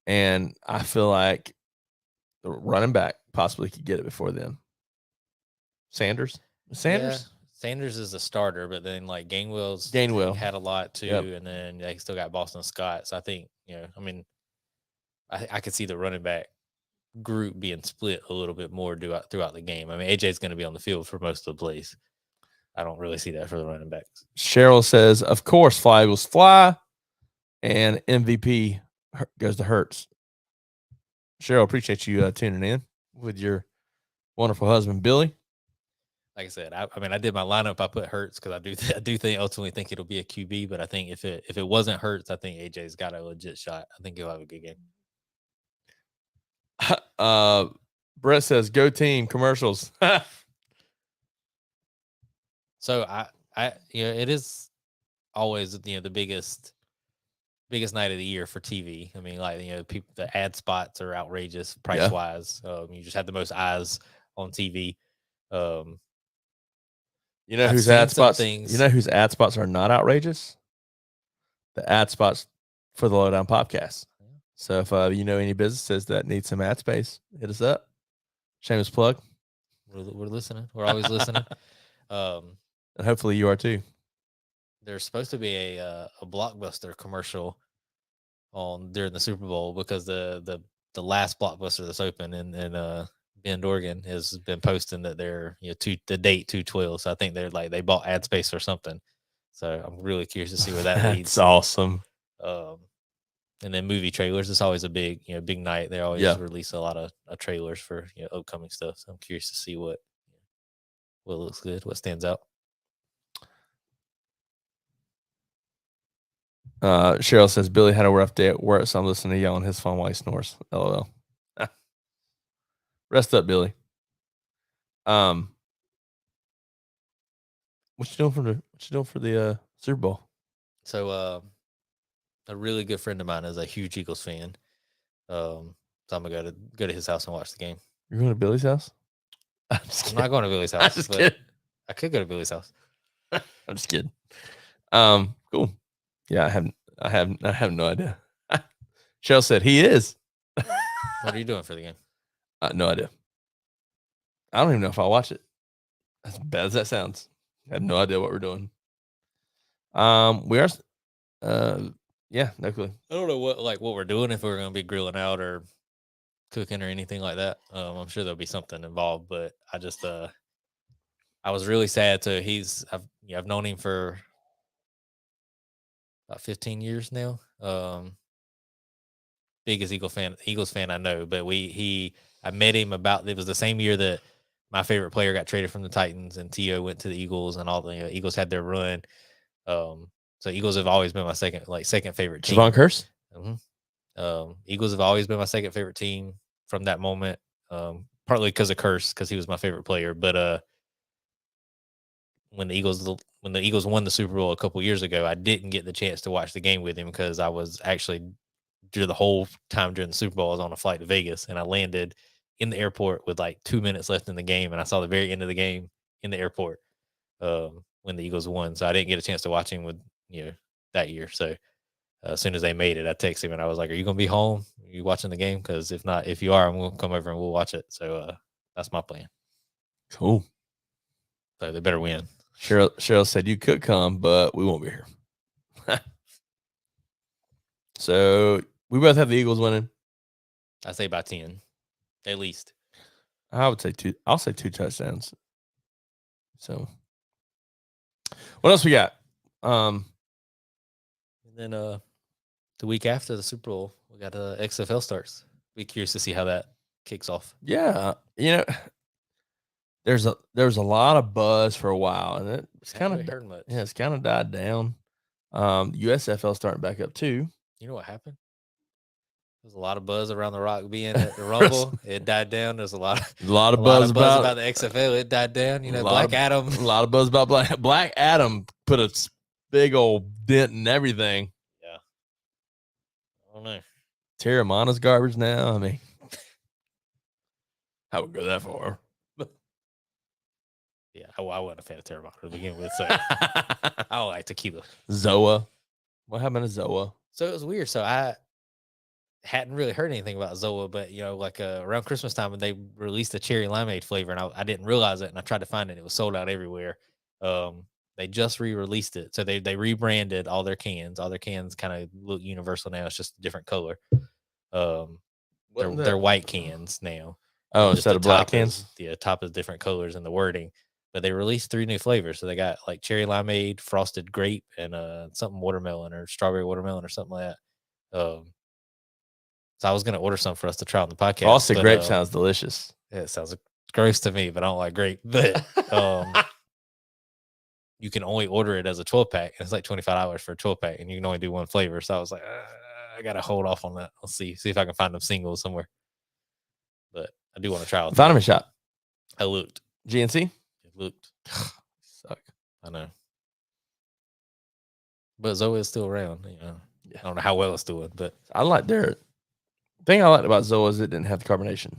and I feel like the running back possibly could get it before them. Sanders. Yeah, Sanders is a starter, but then like Gainwell had a lot too, and then they still got Boston Scott. So I think I could see the running back group being split a little bit more throughout the game. I mean, AJ's going to be on the field for most of the plays. I don't really see that for the running backs. Cheryl says, of course, Fly Eagles fly, and MVP goes to Hurts. Cheryl, appreciate you tuning in with your wonderful husband, Billy. Like I said, I did my lineup. I put Hurts because I do ultimately think it'll be a QB, but I think if it wasn't Hurts, I think AJ's got a legit shot. I think he'll have a good game. Brett says, "Go team!" Commercials. So it is always the biggest night of the year for TV. I mean, people, the ad spots are outrageous price wise. You just have the most eyes on TV. You know whose ad spots? You know whose ad spots are not outrageous? The ad spots for the Lowdown Popcast. So if you know any businesses that need some ad space, hit us up. Shameless plug. We're listening. We're always listening. And hopefully you are too. There's supposed to be a Blockbuster commercial on during the Super Bowl because the last Blockbuster that's open in Bend, Oregon has been posting that they're the date 2/12. So I think they bought ad space or something. So I'm really curious to see where that leads. That's awesome. And then movie trailers. It's always a big night. They always release a lot of trailers for upcoming stuff. So I'm curious to see what looks good, what stands out. Cheryl says Billy had a rough day at work, so I'm listening to y'all on his phone while he snores. LOL. Rest up, Billy. What you doing for the Super Bowl? So a really good friend of mine is a huge Eagles fan. So I'm gonna go to his house and watch the game. You're going to Billy's house? I'm not going to Billy's house. I'm just kidding. I could go to Billy's house. I'm just kidding. Cool. Yeah, I have no idea. Cheryl said he is. What are you doing for the game? No idea. I don't even know if I'll watch it. As bad as that sounds, I have no idea what we're doing. We are. Yeah, no clue. I don't know what we're doing, if we're going to be grilling out or cooking or anything like that. I'm sure there'll be something involved, but I just I was really sad to I've known him for about 15 years now. Biggest Eagles fan I know, but I met him it was the same year that my favorite player got traded from the Titans and T.O. went to the Eagles, and all the Eagles had their run. So Eagles have always been my second favorite team. Javon Curse? Mm-hmm. Eagles have always been my second favorite team from that moment. Partly because of Curse, because he was my favorite player. But when the Eagles won the Super Bowl a couple years ago, I didn't get the chance to watch the game with him because I was actually the whole time during the Super Bowl I was on a flight to Vegas, and I landed in the airport with like 2 minutes left in the game, and I saw the very end of the game in the airport when the Eagles won. So I didn't get a chance to watch him with that year. So as soon as they made it, I texted him and I was like, "Are you gonna be home? Are you watching the game? Because if not, if you are, I'm gonna come over and we'll watch it." So that's my plan. Cool. So they better win. Cheryl said you could come, but we won't be here. So we both have the Eagles winning. I say by 10, at least. I would say 2. I'll say 2 touchdowns. So what else we got? And then the week after the Super Bowl, we got XFL starts. Be curious to see how that kicks off. Yeah, there's a lot of buzz for a while, and it's kind of heard much. Yeah, it's kind of died down. USFL starting back up too. You know what happened? There's a lot of buzz around the Rock being at the Rumble. It died down. There's a lot of buzz about the XFL. It died down. Black Adam. A lot of buzz about Black Adam put a big old dent in everything. Yeah. I don't know. Terramana's garbage now. I mean, I would go that far. Yeah, I wasn't a fan of Terramana to begin with, so I don't like tequila. Zoa. What happened to Zoa? So it was weird. So I hadn't really heard anything about Zoa, but around Christmas time when they released the cherry limeade flavor, and I didn't realize it, and I tried to find it. It was sold out everywhere. They just re-released it, so they rebranded all their cans. All their cans kind of look universal now. It's just a different color. They're white cans now. Oh, instead of black cans. The top is different colors and the wording. But they released 3 new flavors. So they got like cherry limeade, frosted grape, and something watermelon or strawberry watermelon or something like that. So I was gonna order some for us to try on the podcast. Frosted grape sounds delicious. Yeah, it sounds gross to me, but I don't like grape. But you can only order it as a 12-pack, and it's like $25 for a 12-pack, and you can only do one flavor. So I was like, I gotta hold off on that. I'll see if I can find them singles somewhere. But I do want to try it. Vitamin Shop. I looked. GNC. Looked. Suck. I know. But Zoa is still around. Yeah. I don't know how well it's doing, but I like their thing I liked about Zoa is it didn't have the carbonation.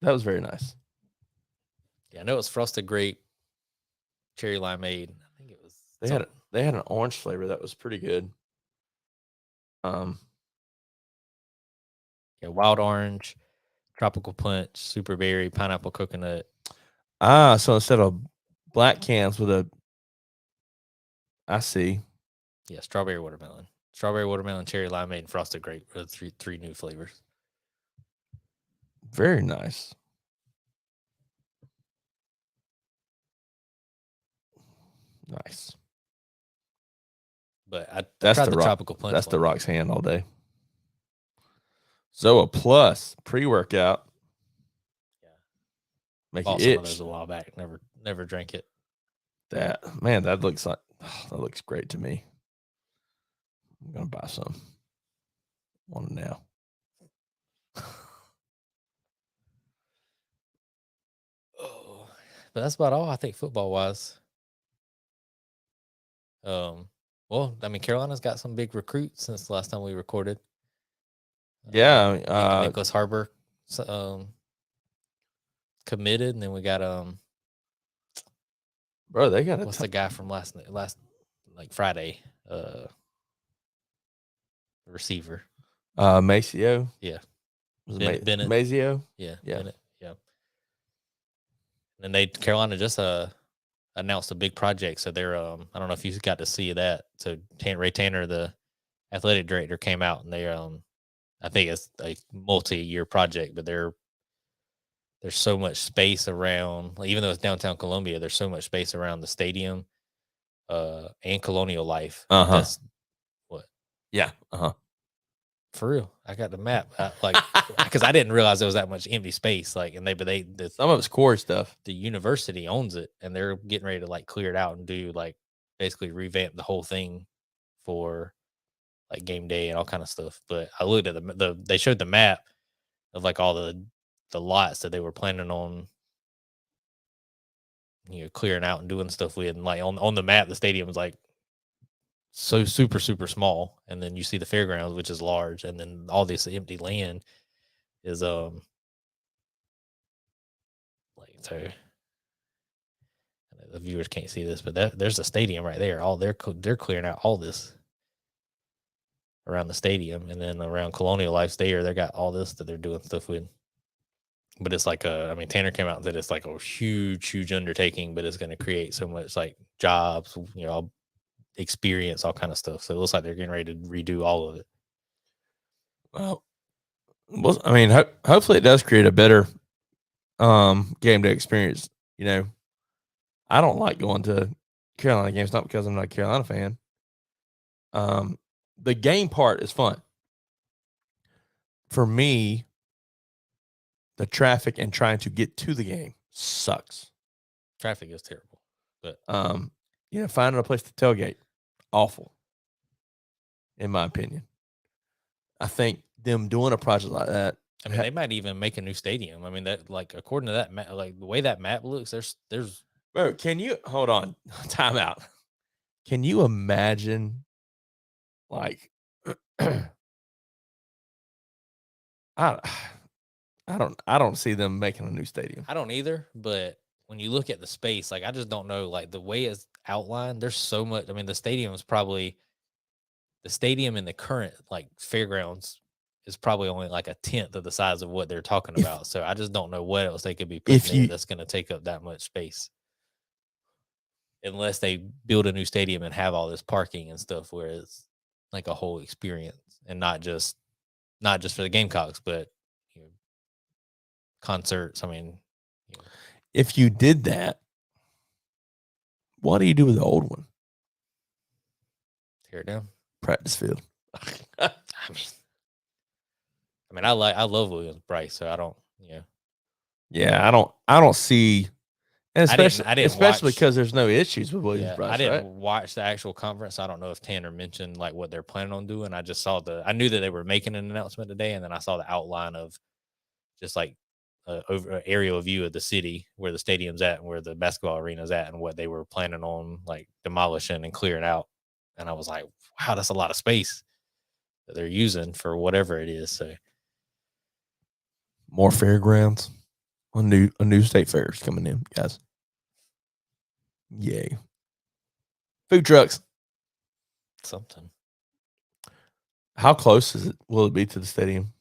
That was very nice. Yeah, I know it's frosted grape, cherry limeade. I think it was they had an orange flavor that was pretty good. Yeah, wild orange, tropical punch, super berry, pineapple coconut. So instead of black cans with a, I see. Yeah, strawberry watermelon, cherry limeade, and frosted grape are the three new flavors. Very nice. Nice. But I That's tried the the rock. tropical punch. That's the one. Rock's hand all day. Zoa Plus pre-workout. Yeah, Make bought you some of itch. those a while back. Never drank it. That looks like that looks great to me. I'm gonna buy some. Want them now. Oh, but that's about all I think football wise. Well, I mean, Carolina's got some big recruits since the last time we recorded. Yeah, Nicholas Harbor, committed, and then we got bro, they got what's the guy from last like Friday, receiver, Maceo. Yeah. Was Bennett. Maceo? Yeah, Yeah. Bennett, yeah. And Carolina just announced a big project, so they're I don't know if you got to see that. So Ray Tanner, the athletic director, came out, and they I think it's a multi-year project, but there's so much space around, like, even though it's downtown Columbia, there's so much space around the stadium and Colonial Life. That's what? Yeah. For real. I got the map. Because I didn't realize there was that much empty space. Like, and some of it's core stuff. The university owns it, and they're getting ready to like clear it out and do like basically revamp the whole thing for like game day and all kind of stuff. But I looked at they showed the map of like all the lots that they were planning on, clearing out and doing stuff with. And like on the map, the stadium is like so super, super small. And then you see the fairgrounds, which is large. And then all this empty land is, like, so the viewers can't see this, but there's a stadium right there. They're clearing out all this around the stadium. And then around Colonial Life there, they got all this that they're doing stuff with. But it's like Tanner came out and said it's like a huge undertaking, but it's going to create so much like jobs, experience, all kind of stuff. So it looks like they're getting ready to redo all of it. Well, I mean, hopefully it does create a better game day experience. I don't like going to Carolina games, not because I'm not a Carolina fan. The game part is fun. For me, the traffic and trying to get to the game sucks. Traffic is terrible. But finding a place to tailgate, awful. In my opinion. I think them doing a project like that. I mean, they might even make a new stadium. I mean, that, like, according to that map, like the way that map looks, there's. Bro, can you hold on? Time out. Can you imagine, like, I don't see them making a new stadium. I don't either, but when you look at the space, like, I just don't know, like, the way it's outlined, there's so much. I mean, the stadium in the current like fairgrounds is probably only like a tenth of the size of what they're talking about. So I just don't know what else they could be putting in that's going to take up that much space, unless they build a new stadium and have all this parking and stuff where it's like a whole experience, and not just for the Gamecocks, but concerts. I mean, if you did that, what do you do with the old one? Tear it down. Practice field. I mean, I love Williams-Brice, so I don't, Yeah, I don't see, and especially I didn't especially because there's no issues with Williams-Brice. I didn't watch the actual conference. So I don't know if Tanner mentioned like what they're planning on doing. I just saw I knew that they were making an announcement today, and then I saw the outline of just like over aerial view of the city where the stadium's at and where the basketball arena's at, and what they were planning on like demolishing and clearing out. And I was like, wow, that's a lot of space that they're using for whatever it is. So more fairgrounds, a new state fair is coming in, guys. Yay! Food trucks, something. How close will it be to the stadium?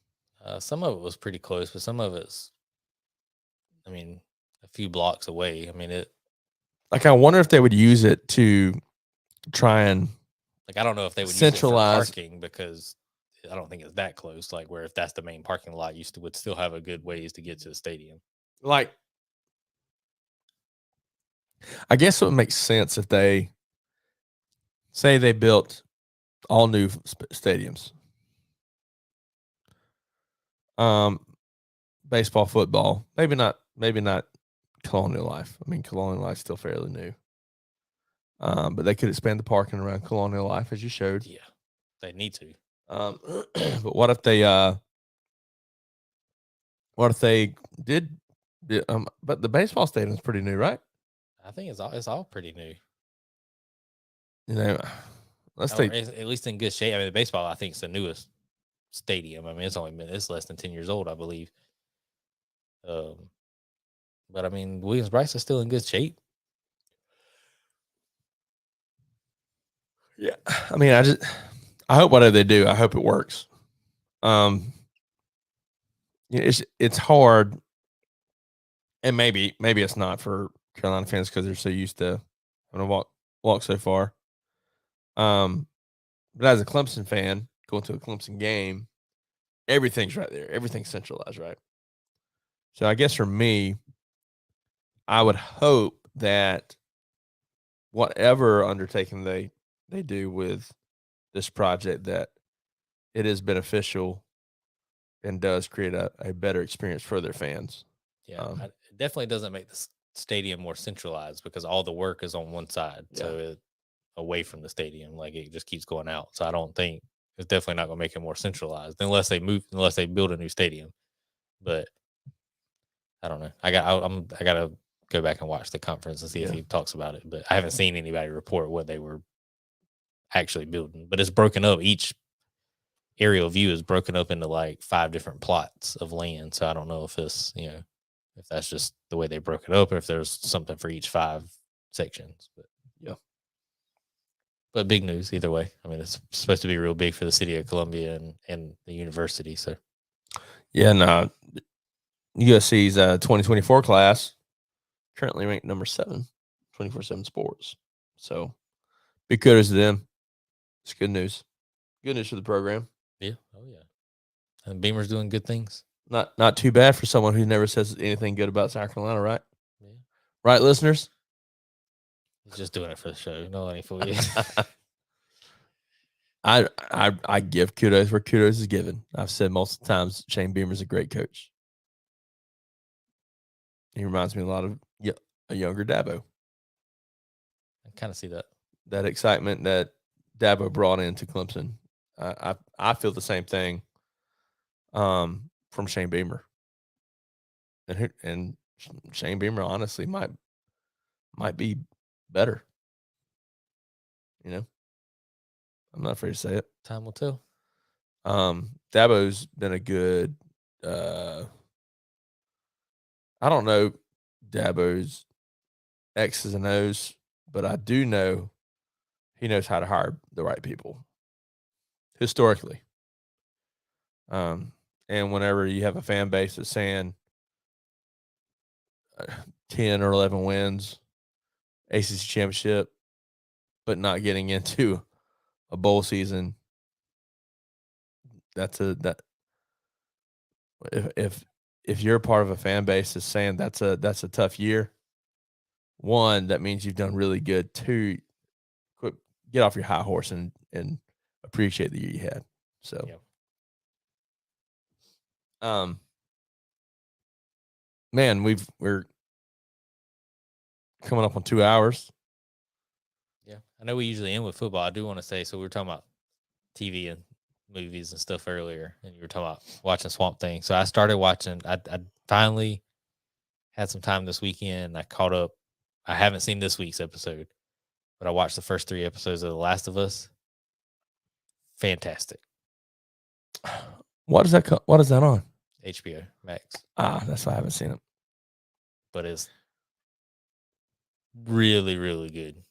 Some of it was pretty close, but some of it's, I mean, a few blocks away. I mean, it. Like, I wonder if they would use it to try and Like, I don't know if they would centralize use it for parking because I don't think it's that close. Like, where if that's the main parking lot, you would still have a good ways to get to the stadium. like. I guess it would make sense if they say they built all new stadiums. Baseball, football, maybe not Colonial Life. I mean, Colonial Life's still fairly new. But they could expand the parking around Colonial Life, as you showed. Yeah, they need to. But what if they did? But the baseball stadium's pretty new, right? I think it's all pretty new. You know, at least in good shape. I mean, the baseball, I think, is the newest stadium. I mean, it's less than 10 years old, I believe. But I mean, Williams-Brice is still in good shape. Yeah, I mean, I hope whatever they do, I hope it works. It's hard, and maybe it's not for Carolina fans because they're so used to having to walk so far. But as a Clemson fan, going to a Clemson game, everything's right there. Everything's centralized, right? So I guess for me, I would hope that whatever undertaking they do with this project, that it is beneficial and does create a better experience for their fans. Yeah, it definitely doesn't make the stadium more centralized because all the work is on one side, so away from the stadium, like it just keeps going out. So I don't think it's definitely not going to make it more centralized unless they build a new stadium. But I don't know. I gotta go back and watch the conference and see if he talks about it. But I haven't seen anybody report what they were actually building. But it's broken up. Each aerial view is broken up into like 5 different plots of land. So I don't know if it's, if that's just the way they broke it up or if there's something for each 5 sections. But yeah. But big news either way. I mean, it's supposed to be real big for the city of Columbia and the university. So yeah, no. USC's 2024 class currently ranked number 7, 24/7 Sports. So big kudos to them. It's good news. Good news for the program. Yeah. Oh yeah. And Beamer's doing good things. Not too bad for someone who never says anything good about South Carolina, right? Yeah. Right, listeners? He's just doing it for the show. No, any for you. I give kudos where kudos is given. I've said multiple times Shane Beamer's a great coach. He reminds me a lot of a younger Dabo. I kind of see that. That excitement that Dabo brought into Clemson. I feel the same thing from Shane Beamer. And Shane Beamer honestly might be better. I'm not afraid to say it. Time will tell. Dabo's been a good I don't know Dabo's X's and O's, but I do know he knows how to hire the right people historically. And whenever you have a fan base that's saying 10 or 11 wins, ACC championship, but not getting into a bowl season, if you're a part of a fan base that's saying that's a tough year, 1, that means you've done really good. 2, get off your high horse and appreciate the year you had. So, man, we're coming up on 2 hours. Yeah, I know we usually end with football. I do want to say, so we were talking about TV and movies and stuff earlier, and you were talking about watching Swamp Thing. So I started watching. I finally had some time this weekend. I caught up. I haven't seen this week's episode, but I watched the first 3 episodes of The Last of Us. Fantastic. What is that? What is that on? HBO Max. That's why I haven't seen it. But it's really, really good.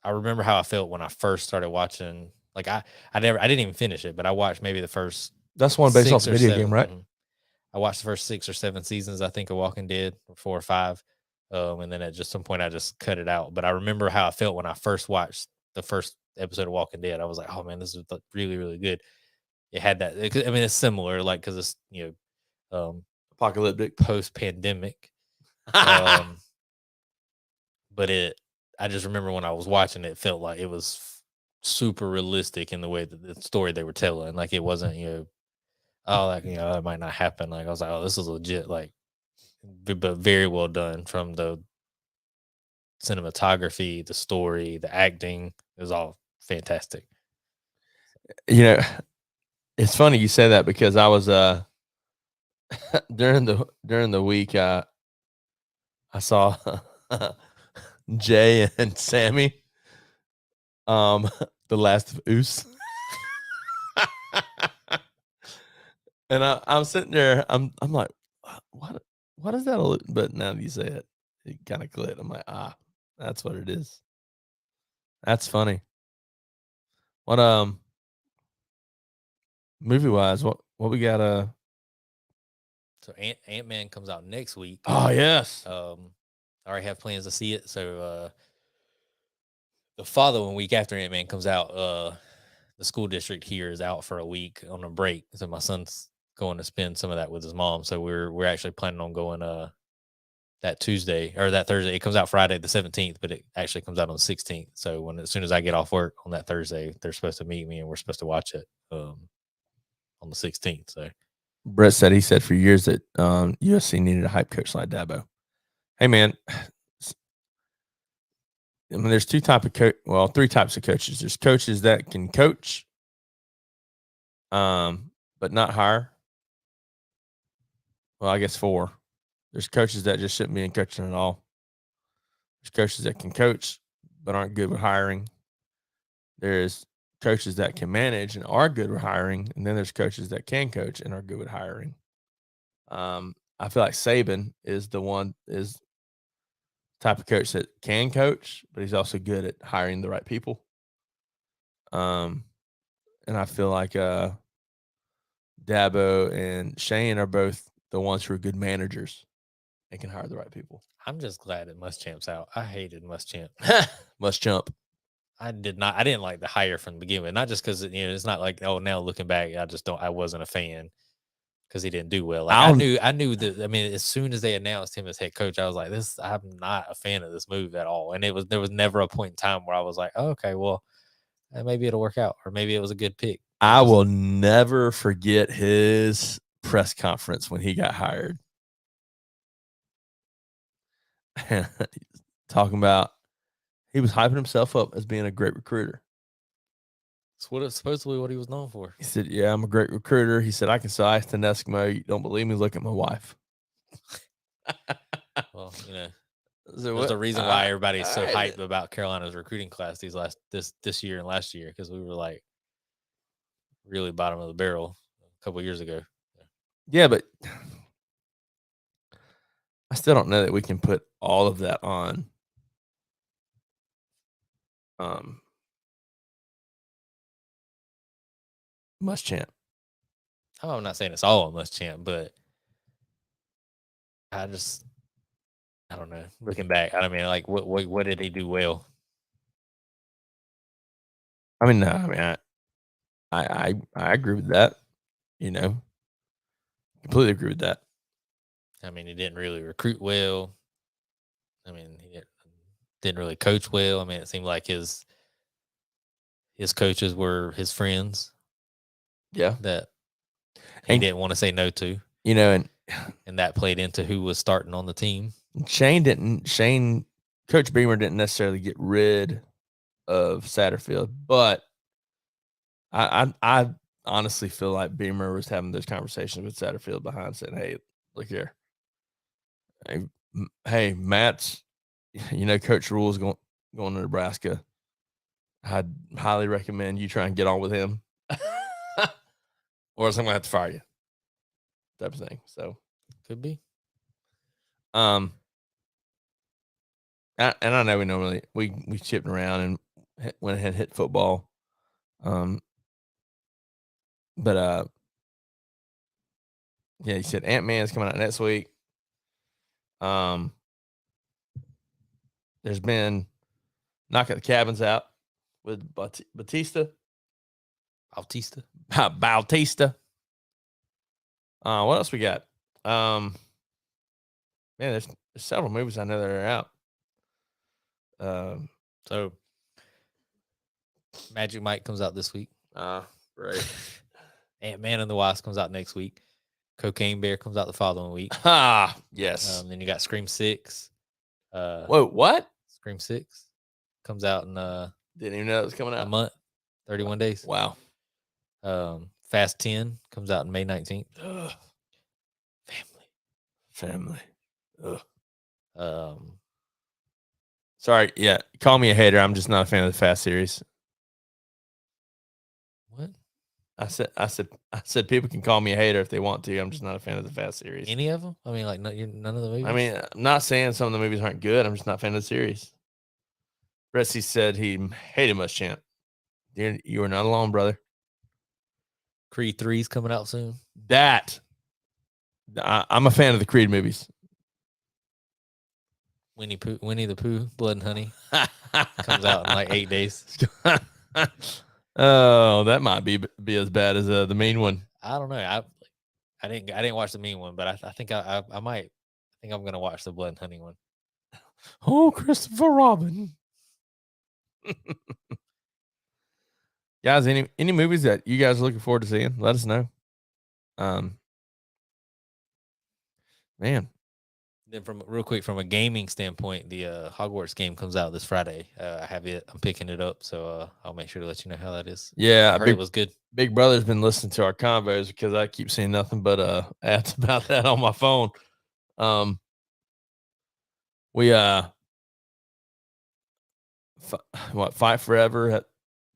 I remember how I felt when I first started watching Like I didn't even finish it, but I watched maybe the first. That's one based off the video 7. game, right? I watched the first 6 or 7 seasons, I think, of Walking Dead, or 4 or 5. And then at just some point, I just cut it out. But I remember how I felt when I first watched the first episode of Walking Dead. I was like, "Oh man, this is really, really good." It had that. I mean, it's similar, like because it's Apocalyptic. post pandemic. But I just remember when I was watching it, felt like it was super realistic in the way that the story they were telling. Like it wasn't, oh, like that might not happen. Like I was like, oh, this is legit. Like, but very well done from the cinematography, the story, the acting. It was all fantastic. It's funny you say that because I was during the week I saw Jay and Sammy The Last of Us. And I'm sitting there, I'm like, what is that? But now that you say it, it kind of clicked. I'm like, that's what it is. That's funny. What movie wise, what we got So Ant-Man comes out next week. Oh yes. I already have plans to see it. So the following week after Ant-Man comes out, the school district here is out for a week on a break. So my son's going to spend some of that with his mom. So we're actually planning on going that Tuesday or that Thursday. It comes out Friday the 17th, but it actually comes out on the 16th. So as soon as I get off work on that Thursday, they're supposed to meet me and we're supposed to watch it on the 16th. So Brett said he said for years that USC needed a hype coach like Dabo. Hey man, I mean, there's three types of coaches. There's coaches that can coach, but not hire. Well, I guess 4. There's coaches that just shouldn't be in coaching at all. There's coaches that can coach but aren't good with hiring. There's coaches that can manage and are good with hiring, and then there's coaches that can coach and are good with hiring. I feel like Saban is type of coach that can coach, but he's also good at hiring the right people. And I feel like Dabo and Shane are both the ones who are good managers and can hire the right people. I'm just glad that Muschamp's out. I hated Muschamp. Muschamp. I didn't like the hire from the beginning, not just because it's not like, oh, now looking back, I wasn't a fan because he didn't do well. Like I knew that. I mean, as soon as they announced him as head coach, I was like, I'm not a fan of this move at all. And there was never a point in time where I was like, oh, okay, well, maybe it'll work out, or maybe it was a good pick. I will never forget his press conference when he got hired. Talking about he was hyping himself up as being a great recruiter. That's supposedly what he was known for. He said, "Yeah, I'm a great recruiter." He said, "I can sell ice to an Eskimo. You don't believe me? Look at my wife." Well, there's a reason why everybody's so hyped about Carolina's recruiting class this year and last year, because we were like really bottom of the barrel a couple of years ago. Yeah, but I still don't know that we can put all of that on Muschamp. Oh, I'm not saying it's all on Muschamp, but I don't know. Looking back, I mean, like what did he do well? I mean, no, I mean, I agree with that. Completely agree with that. I mean, he didn't really recruit well. I mean, he didn't really coach well. I mean, it seemed like his coaches were his friends. Yeah, that he didn't want to say no to. And that played into who was starting on the team. Coach Beamer didn't necessarily get rid of Satterfield, but I honestly feel like Beamer was having those conversations with Satterfield behind, saying, "Hey, look here. Hey, Matt's, Coach Rule's going to Nebraska. I'd highly recommend you try and get on with him, or else I'm going to have to fire you." Type of thing. So could be. And I know we normally we chipped around and went ahead and hit football. But yeah, he said Ant-Man is coming out next week. There's been Knock at the Cabins out with Bautista. Bautista. What else we got? Man, there's several movies I know that are out. So Magic Mike comes out this week. Right. Ant-Man and the Wasp comes out next week. Cocaine Bear comes out the following week. Yes. Then you got Scream 6. Whoa, what? Scream 6 comes out in Didn't even know it was coming out. a month, 31 days. Wow. Fast 10 comes out in May 19th. Ugh. Family. Ugh. Sorry, yeah. Call me a hater. I'm just not a fan of the Fast series. What? I said people can call me a hater if they want to. I'm just not a fan of the Fast series. Any of them? I mean, like none of the movies. I mean, I'm not saying some of the movies aren't good. I'm just not a fan of the series. Retsy said he hated Muschamp. You are not alone, brother. Creed 3's coming out soon. I'm a fan of the Creed movies. Winnie the Pooh, Blood and Honey comes out in like 8 days. Oh, that might be as bad as the mean one. I don't know. I didn't watch the mean one, but I think I might. I think I'm gonna watch the Blood and Honey one. Oh, Christopher Robin. Guys, any movies that you guys are looking forward to seeing? Let us know. Man. Then from a gaming standpoint, the Hogwarts game comes out this Friday. I have it. I'm picking it up, so I'll make sure to let you know how that is. Yeah, I heard it was good. Big Brother's been listening to our convos because I keep seeing nothing but ads about that on my phone. We Fight Forever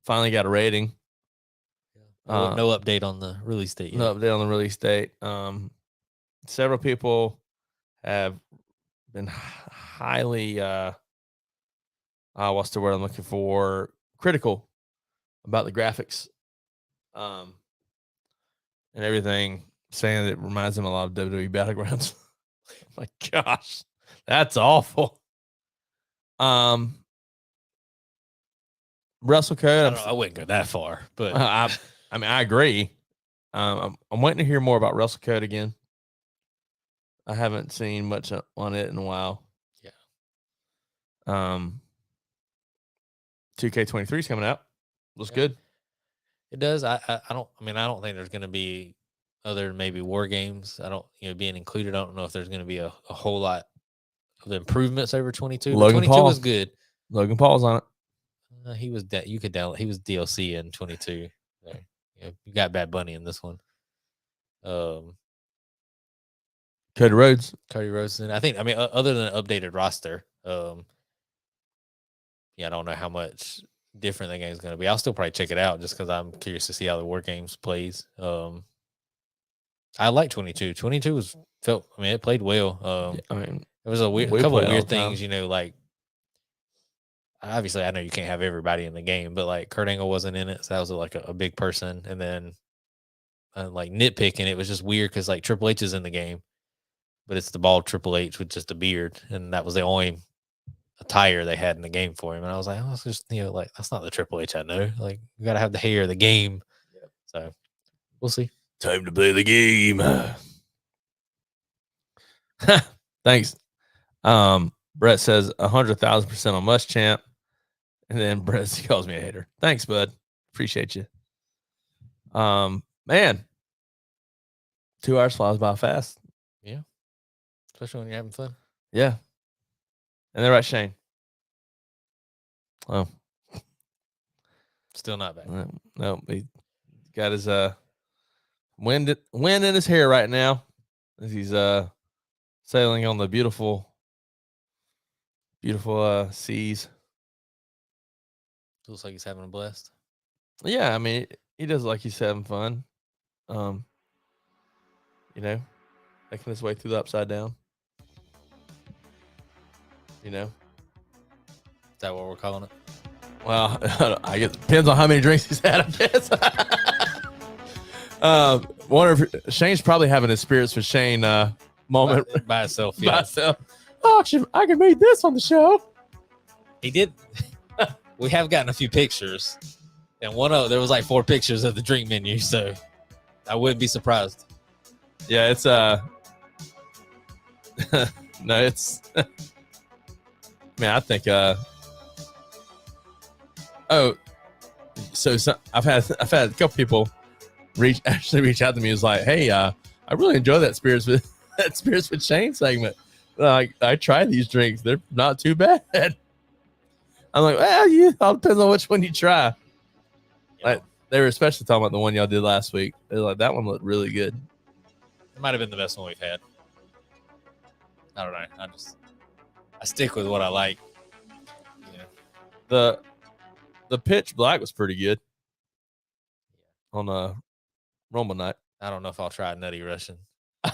finally got a rating. No update on the release date yet. No update on the release date. Several people have been highly what's the word I'm looking for? Critical about the graphics. And everything, saying that it reminds them a lot of WWE Battlegrounds. My gosh, that's awful. WrestleCode. I wouldn't go that far, but I mean, I agree. I'm waiting to hear more about WrestleCode again. I haven't seen much on it in a while. Yeah. 2K23 is coming out. Looks good. It does. I don't think there's going to be, other than maybe War Games, being included. I don't know if there's going to be a whole lot of improvements over 22. Logan 22 Paul was good. Logan Paul's on it. He was you could download. He was DLC in 22. So, you got Bad Bunny in this one. Cody Rhodes. And I think, other than an updated roster, I don't know how much different the game is going to be. I'll still probably check it out just because I'm curious to see how the War Games plays. I like 22. 22 it played well. It was a couple of weird things, like, obviously I know you can't have everybody in the game, but like Kurt Angle wasn't in it, so that was like a big person. And then like nitpicking, it was just weird because like Triple H is in the game, but it's the bald Triple H with just a beard, and that was the only attire they had in the game for him. And I was like, oh, it's just like, that's not the Triple H I know. Like, you gotta have the hair of the game. Yep. So we'll see. Time to play the game. Thanks. Brett says 100,000% on Muschamp, and then Brett calls me a hater. Thanks, bud. Appreciate you. Man, 2 hours flies by fast. Yeah, especially when you're having fun. Yeah, and they're right, Shane. Oh, still not bad. No, he got his wind in his hair right now as he's sailing on the beautiful seas. Looks like he's having a blast. Yeah, I mean, he does like he's having fun. Making his way through the upside down. Is that what we're calling it? Well, I guess it depends on how many drinks he's had, I guess. Wonder if Shane's probably having a Spirits with Shane moment by itself. Yeah. by itself. Oh, I can make this on the show. He did. We have gotten a few pictures, and there was like 4 pictures of the drink menu, so I wouldn't be surprised. Yeah, it's no, it's man, I think so I've had a couple people reach out to me. It's like, hey, I really enjoy that Spirits with Shane segment. Like, I tried these drinks, they're not too bad. I'm like, well, yeah, all depends on which one you try. Like, they were especially talking about the one y'all did last week. They're like, that one looked really good. It might have been the best one we've had. I don't know. I stick with what I like. Yeah. The Pitch Black was pretty good on a Rumble night. I don't know if I'll try Nutty Russian.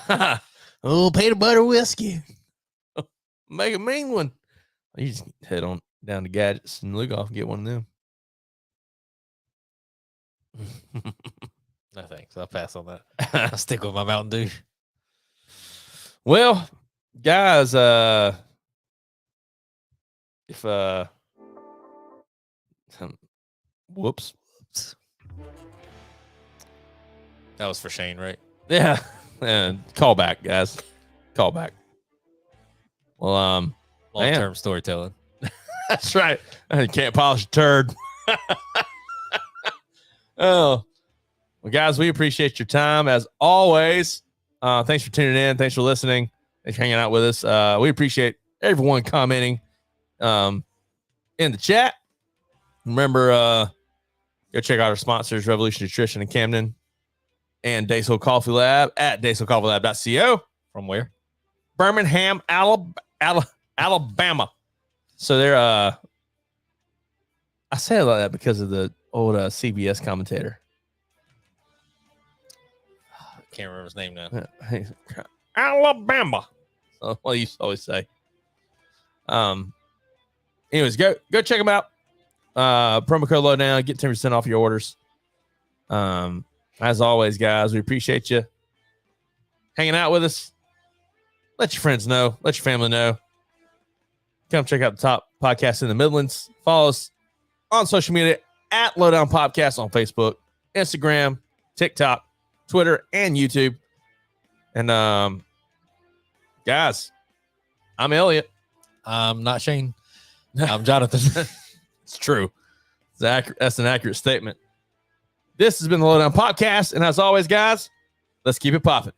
Oh, peanut butter whiskey. Make a mean one. You just head on down to Gadgets and look off and get one of them. No thanks. I'll pass on that. I'll stick with my Mountain Dew. Well, guys, if whoops. That was for Shane, right? Yeah. And call back, guys. Call back. Well, long-term storytelling. That's right. You can't polish a turd. Oh, well, guys, we appreciate your time as always. Thanks for tuning in. Thanks for listening. Thanks for hanging out with us. We appreciate everyone commenting in the chat. Remember, go check out our sponsors, Revolution Nutrition in Camden and Daysville Coffee Lab at daysvillecoffeelab.co. From where? Birmingham, Alabama. So they're I say it like that because of the old CBS commentator. I can't remember his name now. Alabama. So what I used to always say. Anyways, go check them out. Promo code Lowdown, get 10% off your orders. As always, guys, we appreciate you hanging out with us. Let your friends know. Let your family know. Come check out the top podcast in the Midlands. Follow us on social media at Lowdown Popcast on Facebook, Instagram, TikTok, Twitter, and YouTube. And guys, I'm Elliot. I'm not Shane. I'm Jonathan. It's true. That's an accurate statement. This has been the Lowdown Podcast. And as always, guys, let's keep it popping.